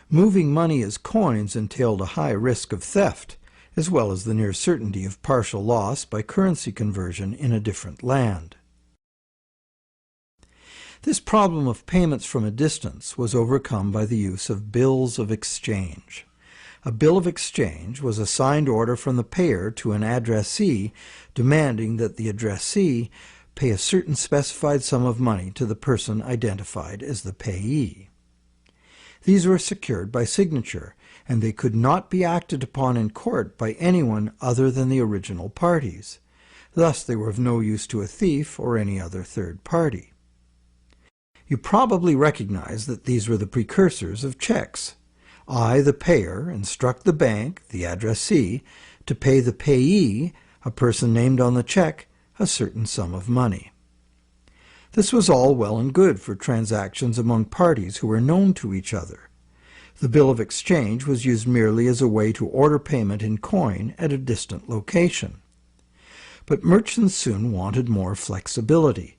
Moving money as coins entailed a high risk of theft, as well as the near certainty of partial loss by currency conversion in a different land. This problem of payments from a distance was overcome by the use of bills of exchange. A bill of exchange was a signed order from the payer to an addressee demanding that the addressee pay a certain specified sum of money to the person identified as the payee. These were secured by signature, and they could not be acted upon in court by anyone other than the original parties. Thus they were of no use to a thief or any other third party. You probably recognize that these were the precursors of checks. I, the payer, instruct the bank, the addressee, to pay the payee, a person named on the check, a certain sum of money. This was all well and good for transactions among parties who were known to each other. The bill of exchange was used merely as a way to order payment in coin at a distant location. But merchants soon wanted more flexibility.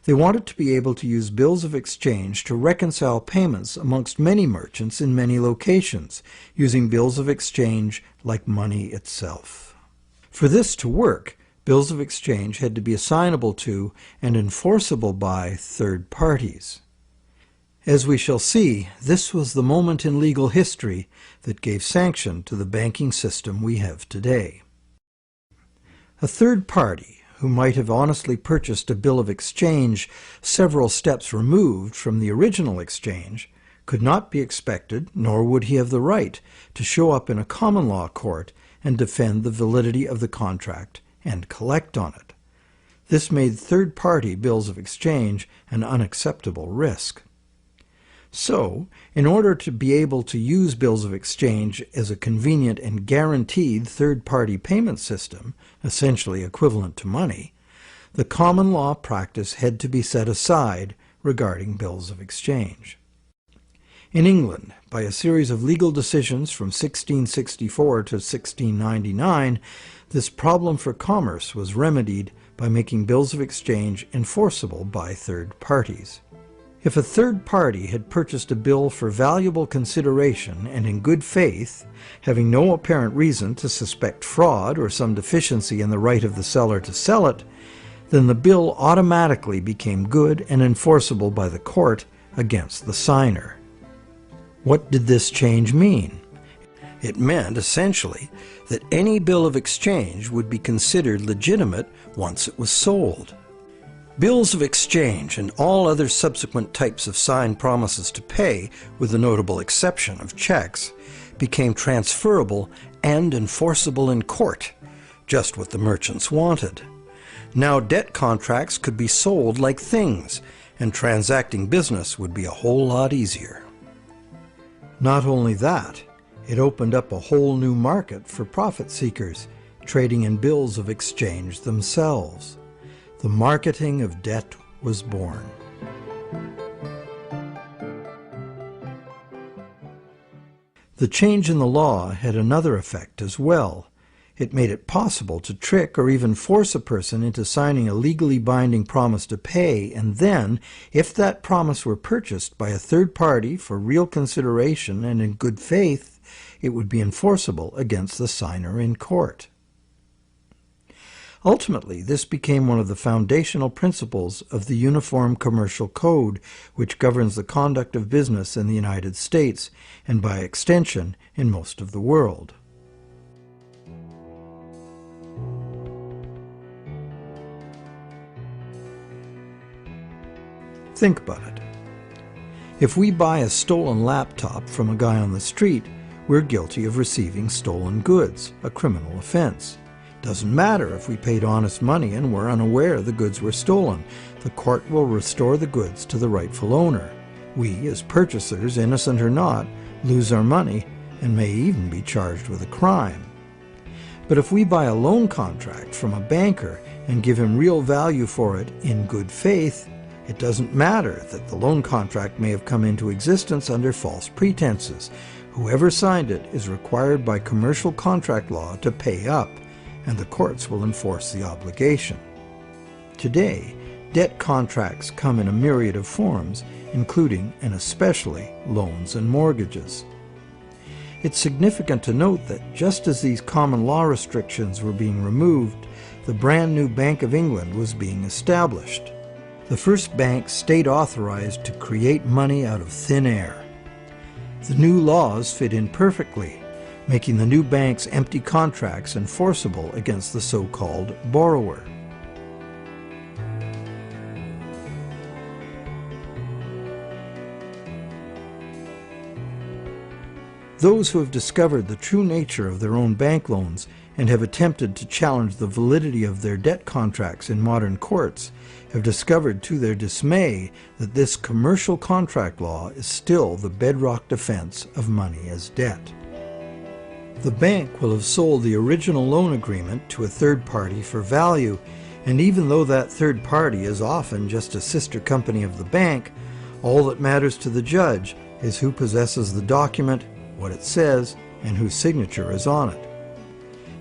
They wanted to be able to use bills of exchange to reconcile payments amongst many merchants in many locations, using bills of exchange like money itself. For this to work, bills of exchange had to be assignable to and enforceable by third parties. As we shall see, this was the moment in legal history that gave sanction to the banking system we have today. A third party, who might have honestly purchased a bill of exchange several steps removed from the original exchange, could not be expected, nor would he have the right, to show up in a common law court and defend the validity of the contract and collect on it. This made third-party bills of exchange an unacceptable risk. So, in order to be able to use bills of exchange as a convenient and guaranteed third-party payment system, essentially equivalent to money, the common law practice had to be set aside regarding bills of exchange. In England, by a series of legal decisions from 1664 to 1699, this problem for commerce was remedied by making bills of exchange enforceable by third parties. If a third party had purchased a bill for valuable consideration and in good faith, having no apparent reason to suspect fraud or some deficiency in the right of the seller to sell it, then the bill automatically became good and enforceable by the court against the signer. What did this change mean? It meant, essentially, that any bill of exchange would be considered legitimate once it was sold. Bills of exchange and all other subsequent types of signed promises to pay, with the notable exception of checks, became transferable and enforceable in court, just what the merchants wanted. Now debt contracts could be sold like things, and transacting business would be a whole lot easier. Not only that, it opened up a whole new market for profit seekers, trading in bills of exchange themselves. The marketing of debt was born. The change in the law had another effect as well. It made it possible to trick or even force a person into signing a legally binding promise to pay, and then, if that promise were purchased by a third party for real consideration and in good faith, it would be enforceable against the signer in court. Ultimately, this became one of the foundational principles of the Uniform Commercial Code, which governs the conduct of business in the United States, and by extension, in most of the world. Think about it. If we buy a stolen laptop from a guy on the street, we're guilty of receiving stolen goods, a criminal offense. Doesn't matter if we paid honest money and were unaware the goods were stolen. The court will restore the goods to the rightful owner. We, as purchasers, innocent or not, lose our money and may even be charged with a crime. But if we buy a loan contract from a banker and give him real value for it in good faith, it doesn't matter that the loan contract may have come into existence under false pretenses. Whoever signed it is required by commercial contract law to pay up, and the courts will enforce the obligation. Today, debt contracts come in a myriad of forms, including and especially loans and mortgages. It's significant to note that just as these common law restrictions were being removed, the brand new Bank of England was being established. The first bank state authorized to create money out of thin air. The new laws fit in perfectly, making the new bank's empty contracts enforceable against the so-called borrower. Those who have discovered the true nature of their own bank loans and have attempted to challenge the validity of their debt contracts in modern courts have discovered to their dismay that this commercial contract law is still the bedrock defense of money as debt. The bank will have sold the original loan agreement to a third party for value, and even though that third party is often just a sister company of the bank, all that matters to the judge is who possesses the document, what it says, and whose signature is on it.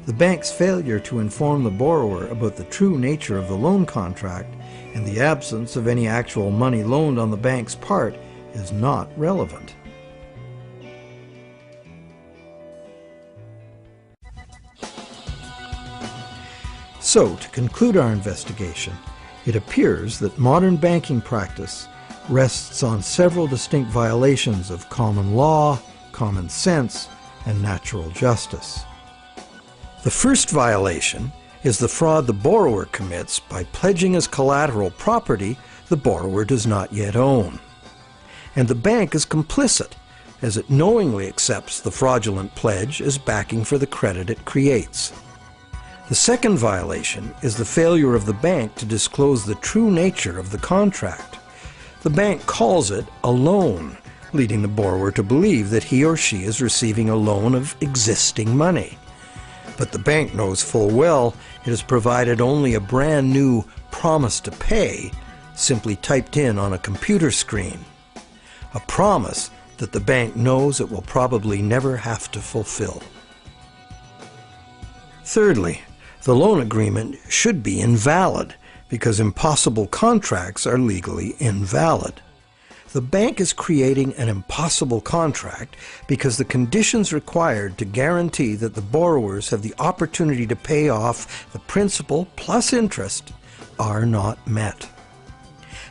The bank's failure to inform the borrower about the true nature of the loan contract and the absence of any actual money loaned on the bank's part is not relevant. So, to conclude our investigation, it appears that modern banking practice rests on several distinct violations of common law, common sense, and natural justice. The first violation is the fraud the borrower commits by pledging as collateral property the borrower does not yet own. And the bank is complicit, as it knowingly accepts the fraudulent pledge as backing for the credit it creates. The second violation is the failure of the bank to disclose the true nature of the contract. The bank calls it a loan, leading the borrower to believe that he or she is receiving a loan of existing money. But the bank knows full well it has provided only a brand new promise to pay, simply typed in on a computer screen. A promise that the bank knows it will probably never have to fulfill. Thirdly, the loan agreement should be invalid because impossible contracts are legally invalid. The bank is creating an impossible contract because the conditions required to guarantee that the borrowers have the opportunity to pay off the principal plus interest are not met.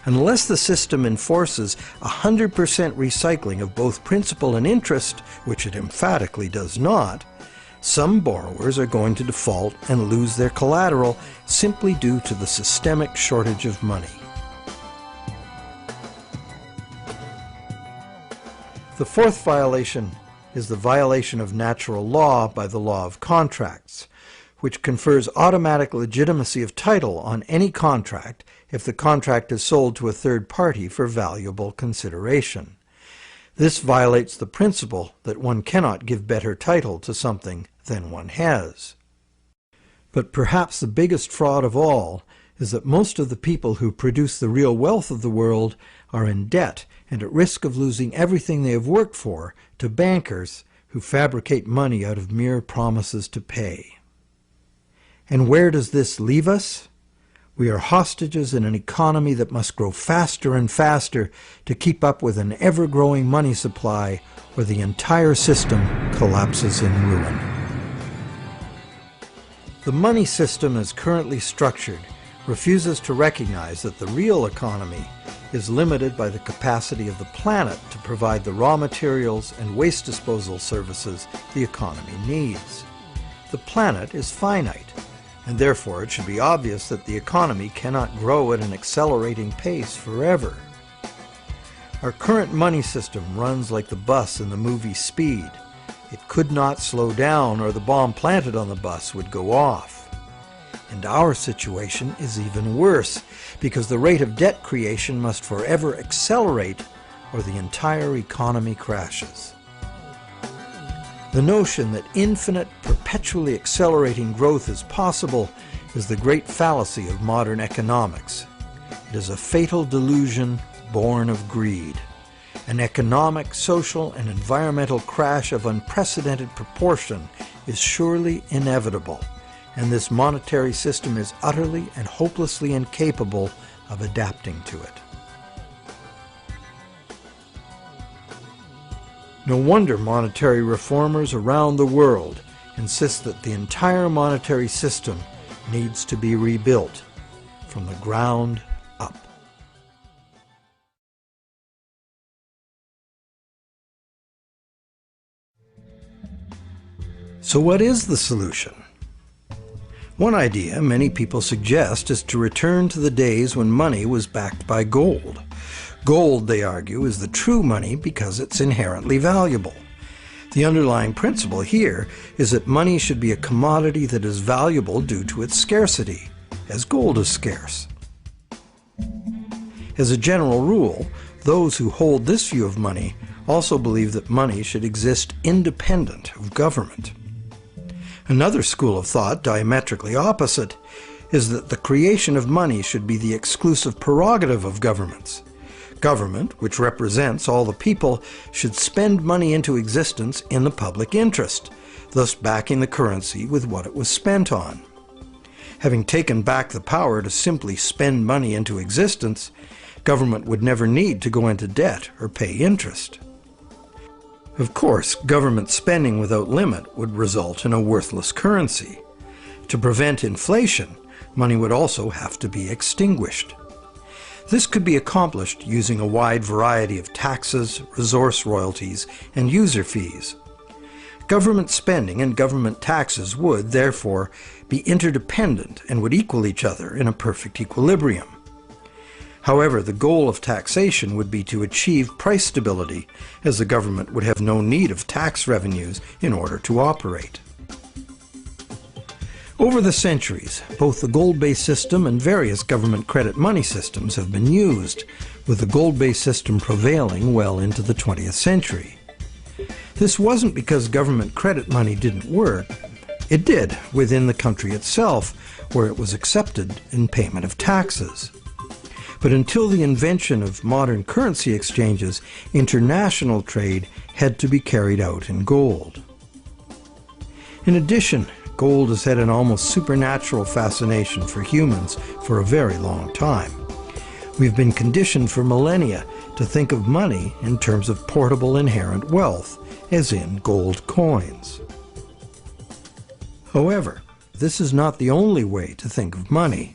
Unless the system enforces 100% recycling of both principal and interest, which it emphatically does not, some borrowers are going to default and lose their collateral simply due to the systemic shortage of money. The fourth violation is the violation of natural law by the law of contracts, which confers automatic legitimacy of title on any contract if the contract is sold to a third party for valuable consideration. This violates the principle that one cannot give better title to something than one has. But perhaps the biggest fraud of all is that most of the people who produce the real wealth of the world are in debt and at risk of losing everything they have worked for to bankers who fabricate money out of mere promises to pay. And where does this leave us? We are hostages in an economy that must grow faster and faster to keep up with an ever-growing money supply, or the entire system collapses in ruin. The money system as currently structured refuses to recognize that the real economy is limited by the capacity of the planet to provide the raw materials and waste disposal services the economy needs. The planet is finite, and therefore it should be obvious that the economy cannot grow at an accelerating pace forever. Our current money system runs like the bus in the movie Speed. It could not slow down, or the bomb planted on the bus would go off. And our situation is even worse, because the rate of debt creation must forever accelerate, or the entire economy crashes. The notion that infinite, perpetually accelerating growth is possible is the great fallacy of modern economics. It is a fatal delusion born of greed. An economic, social, and environmental crash of unprecedented proportion is surely inevitable, and this monetary system is utterly and hopelessly incapable of adapting to it. No wonder monetary reformers around the world insist that the entire monetary system needs to be rebuilt from the ground up. So what is the solution? One idea many people suggest is to return to the days when money was backed by gold. Gold, they argue, is the true money because it's inherently valuable. The underlying principle here is that money should be a commodity that is valuable due to its scarcity, as gold is scarce. As a general rule, those who hold this view of money also believe that money should exist independent of government. Another school of thought, diametrically opposite, is that the creation of money should be the exclusive prerogative of governments. Government, which represents all the people, should spend money into existence in the public interest, thus backing the currency with what it was spent on. Having taken back the power to simply spend money into existence, government would never need to go into debt or pay interest. Of course, government spending without limit would result in a worthless currency. To prevent inflation, money would also have to be extinguished. This could be accomplished using a wide variety of taxes, resource royalties, and user fees. Government spending and government taxes would, therefore, be interdependent and would equal each other in a perfect equilibrium. However, the goal of taxation would be to achieve price stability, as the government would have no need of tax revenues in order to operate. Over the centuries, both the gold-based system and various government credit money systems have been used, with the gold-based system prevailing well into the 20th century. This wasn't because government credit money didn't work. It did within the country itself, where it was accepted in payment of taxes. But until the invention of modern currency exchanges, international trade had to be carried out in gold. In addition, gold has had an almost supernatural fascination for humans for a very long time. We've been conditioned for millennia to think of money in terms of portable inherent wealth, as in gold coins. However, this is not the only way to think of money,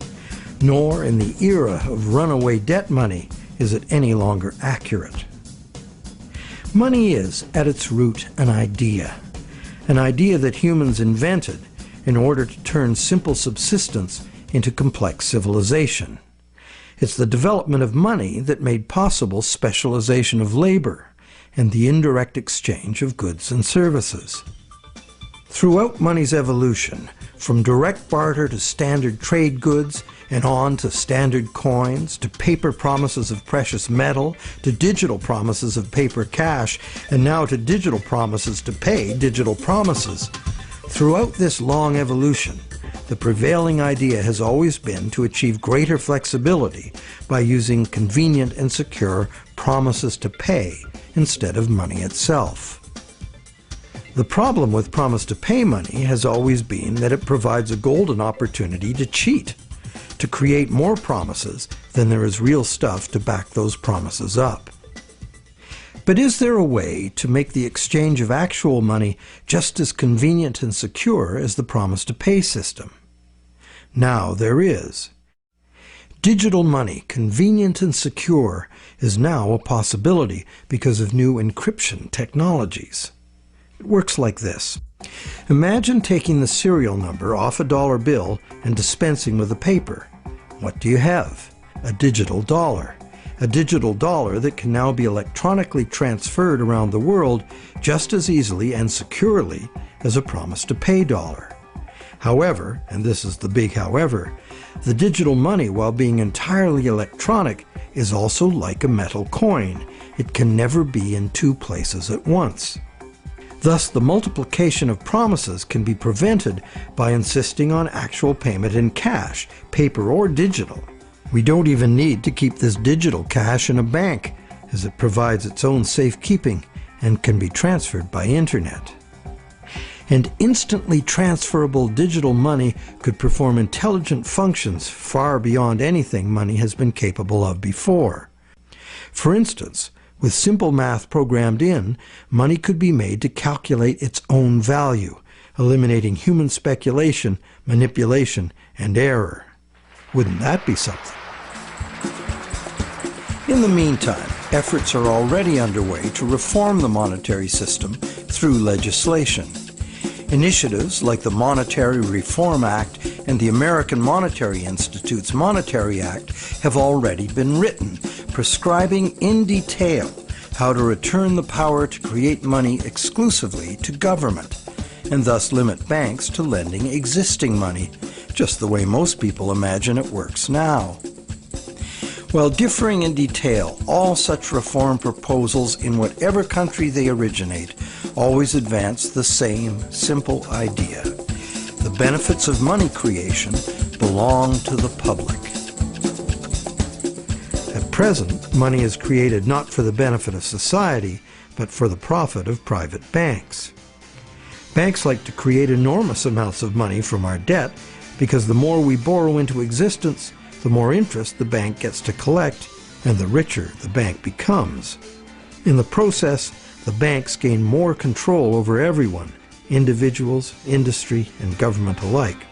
nor in the era of runaway debt money is it any longer accurate. Money is, at its root, an idea that humans invented in order to turn simple subsistence into complex civilization. It's the development of money that made possible specialization of labor and the indirect exchange of goods and services. Throughout money's evolution, from direct barter to standard trade goods, and on to standard coins, to paper promises of precious metal, to digital promises of paper cash, and now to digital promises to pay digital promises. Throughout this long evolution, the prevailing idea has always been to achieve greater flexibility by using convenient and secure promises to pay instead of money itself. The problem with promise to pay money has always been that it provides a golden opportunity to cheat, to create more promises than there is real stuff to back those promises up. But is there a way to make the exchange of actual money just as convenient and secure as the promise to pay system? Now there is. Digital money, convenient and secure, is now a possibility because of new encryption technologies. It works like this. Imagine taking the serial number off a dollar bill and dispensing with the paper. What do you have? A digital dollar. A digital dollar that can now be electronically transferred around the world just as easily and securely as a promise to pay dollar. However, and this is the big however, the digital money, while being entirely electronic, is also like a metal coin. It can never be in two places at once. Thus, the multiplication of promises can be prevented by insisting on actual payment in cash, paper or digital. We don't even need to keep this digital cash in a bank, as it provides its own safekeeping and can be transferred by internet. And instantly transferable digital money could perform intelligent functions far beyond anything money has been capable of before. For instance, with simple math programmed in, money could be made to calculate its own value, eliminating human speculation, manipulation, and error. Wouldn't that be something? In the meantime, efforts are already underway to reform the monetary system through legislation. Initiatives like the Monetary Reform Act and the American Monetary Institute's Monetary Act have already been written, prescribing in detail how to return the power to create money exclusively to government, and thus limit banks to lending existing money, just the way most people imagine it works now. While differing in detail, all such reform proposals in whatever country they originate always advance the same simple idea. The benefits of money creation belong to the public. At present, money is created not for the benefit of society, but for the profit of private banks. Banks like to create enormous amounts of money from our debt because the more we borrow into existence, the more interest the bank gets to collect, and the richer the bank becomes. In the process, the banks gain more control over everyone, individuals, industry, and government alike.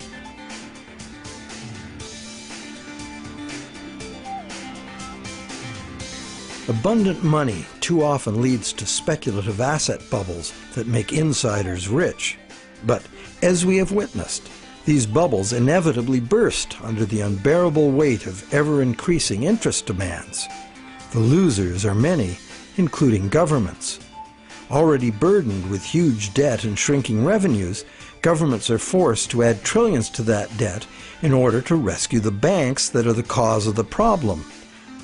Abundant money too often leads to speculative asset bubbles that make insiders rich. But, as we have witnessed, these bubbles inevitably burst under the unbearable weight of ever-increasing interest demands. The losers are many, including governments. Already burdened with huge debt and shrinking revenues, governments are forced to add trillions to that debt in order to rescue the banks that are the cause of the problem.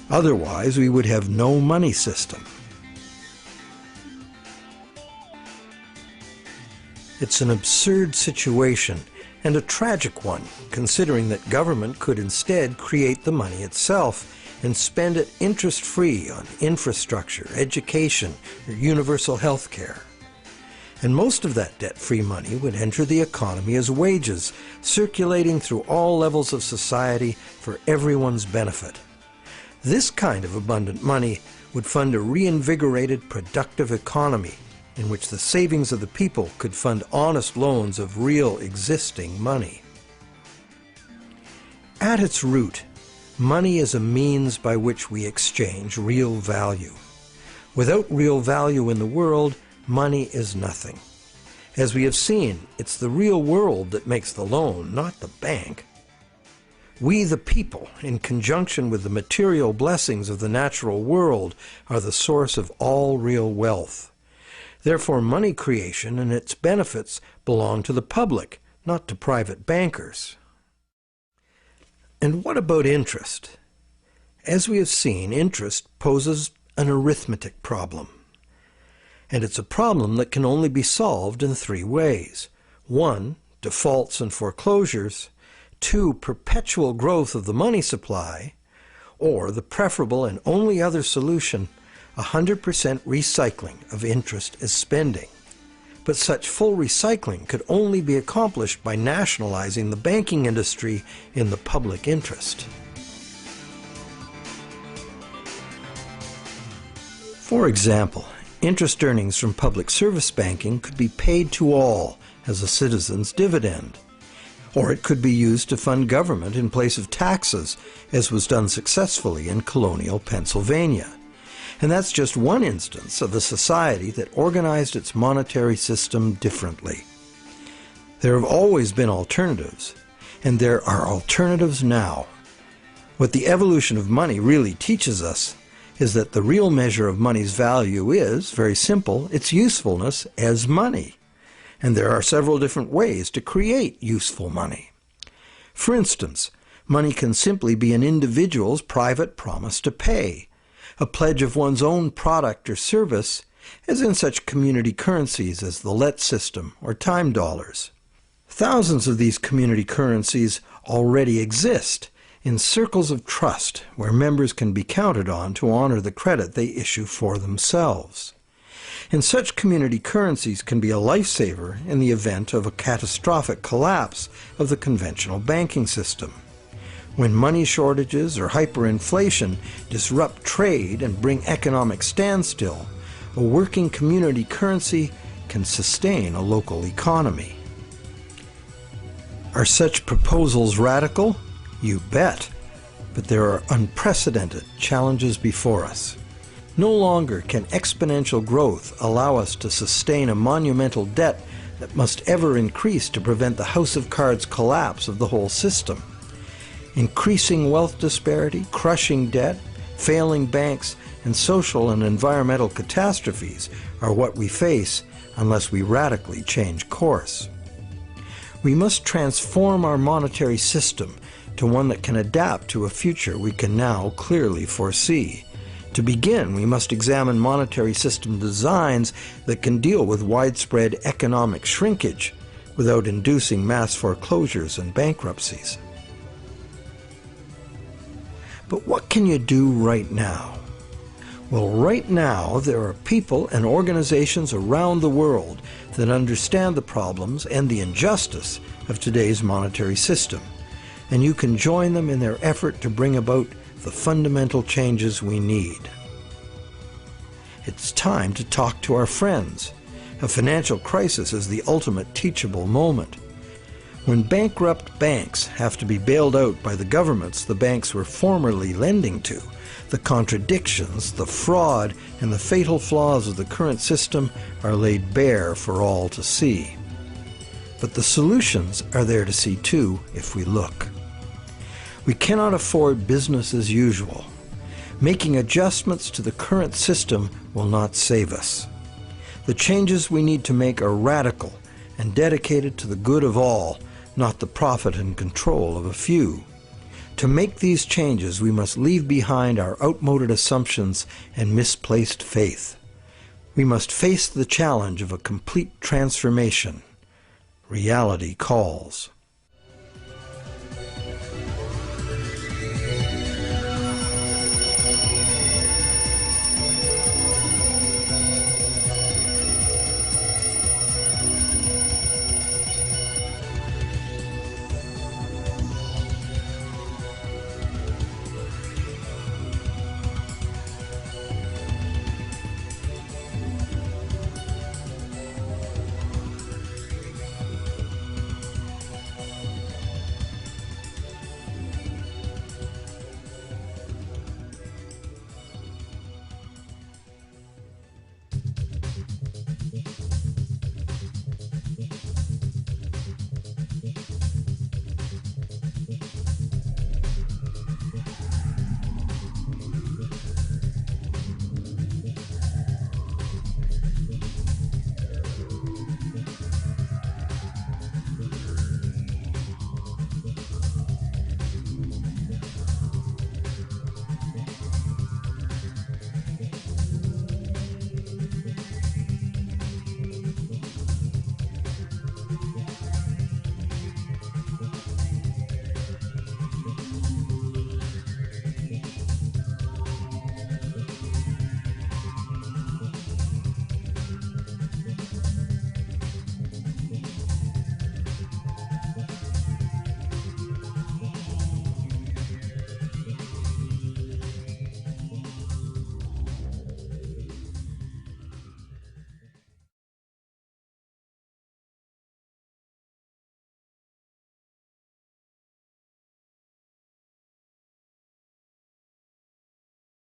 Otherwise, we would have no money system. It's an absurd situation, and a tragic one, considering that government could instead create the money itself and spend it interest-free on infrastructure, education, or universal health care. And most of that debt-free money would enter the economy as wages, circulating through all levels of society for everyone's benefit. This kind of abundant money would fund a reinvigorated, productive economy in which the savings of the people could fund honest loans of real existing money. At its root, money is a means by which we exchange real value. Without real value in the world, money is nothing. As we have seen, it's the real world that makes the loan, not the bank. We, the people, in conjunction with the material blessings of the natural world, are the source of all real wealth. Therefore, money creation and its benefits belong to the public, not to private bankers. And what about interest? As we have seen, interest poses an arithmetic problem. And it's a problem that can only be solved in three ways. 1, defaults and foreclosures. 2, perpetual growth of the money supply. Or the preferable and only other solution, 100% recycling of interest as spending. But such full recycling could only be accomplished by nationalizing the banking industry in the public interest. For example, interest earnings from public service banking could be paid to all as a citizen's dividend. Or it could be used to fund government in place of taxes, as was done successfully in colonial Pennsylvania. And that's just one instance of a society that organized its monetary system differently. There have always been alternatives, and there are alternatives now. What the evolution of money really teaches us is that the real measure of money's value is, very simple, its usefulness as money. And there are several different ways to create useful money. For instance, money can simply be an individual's private promise to pay, a pledge of one's own product or service, as in such community currencies as the let system or time dollars. Thousands of these community currencies already exist in circles of trust where members can be counted on to honor the credit they issue for themselves. And such community currencies can be a lifesaver in the event of a catastrophic collapse of the conventional banking system. When money shortages or hyperinflation disrupt trade and bring economic standstill, a working community currency can sustain a local economy. Are such proposals radical? You bet. But there are unprecedented challenges before us. No longer can exponential growth allow us to sustain a monumental debt that must ever increase to prevent the house of cards collapse of the whole system. Increasing wealth disparity, crushing debt, failing banks, and social and environmental catastrophes are what we face unless we radically change course. We must transform our monetary system to one that can adapt to a future we can now clearly foresee. To begin, we must examine monetary system designs that can deal with widespread economic shrinkage without inducing mass foreclosures and bankruptcies. But what can you do right now? Well, right now there are people and organizations around the world that understand the problems and the injustice of today's monetary system, and you can join them in their effort to bring about the fundamental changes we need. It's time to talk to our friends. A financial crisis is the ultimate teachable moment. When bankrupt banks have to be bailed out by the governments the banks were formerly lending to, the contradictions, the fraud, and the fatal flaws of the current system are laid bare for all to see. But the solutions are there to see too if we look. We cannot afford business as usual. Making adjustments to the current system will not save us. The changes we need to make are radical and dedicated to the good of all, not the profit and control of a few. To make these changes, we must leave behind our outmoded assumptions and misplaced faith. We must face the challenge of a complete transformation. Reality calls.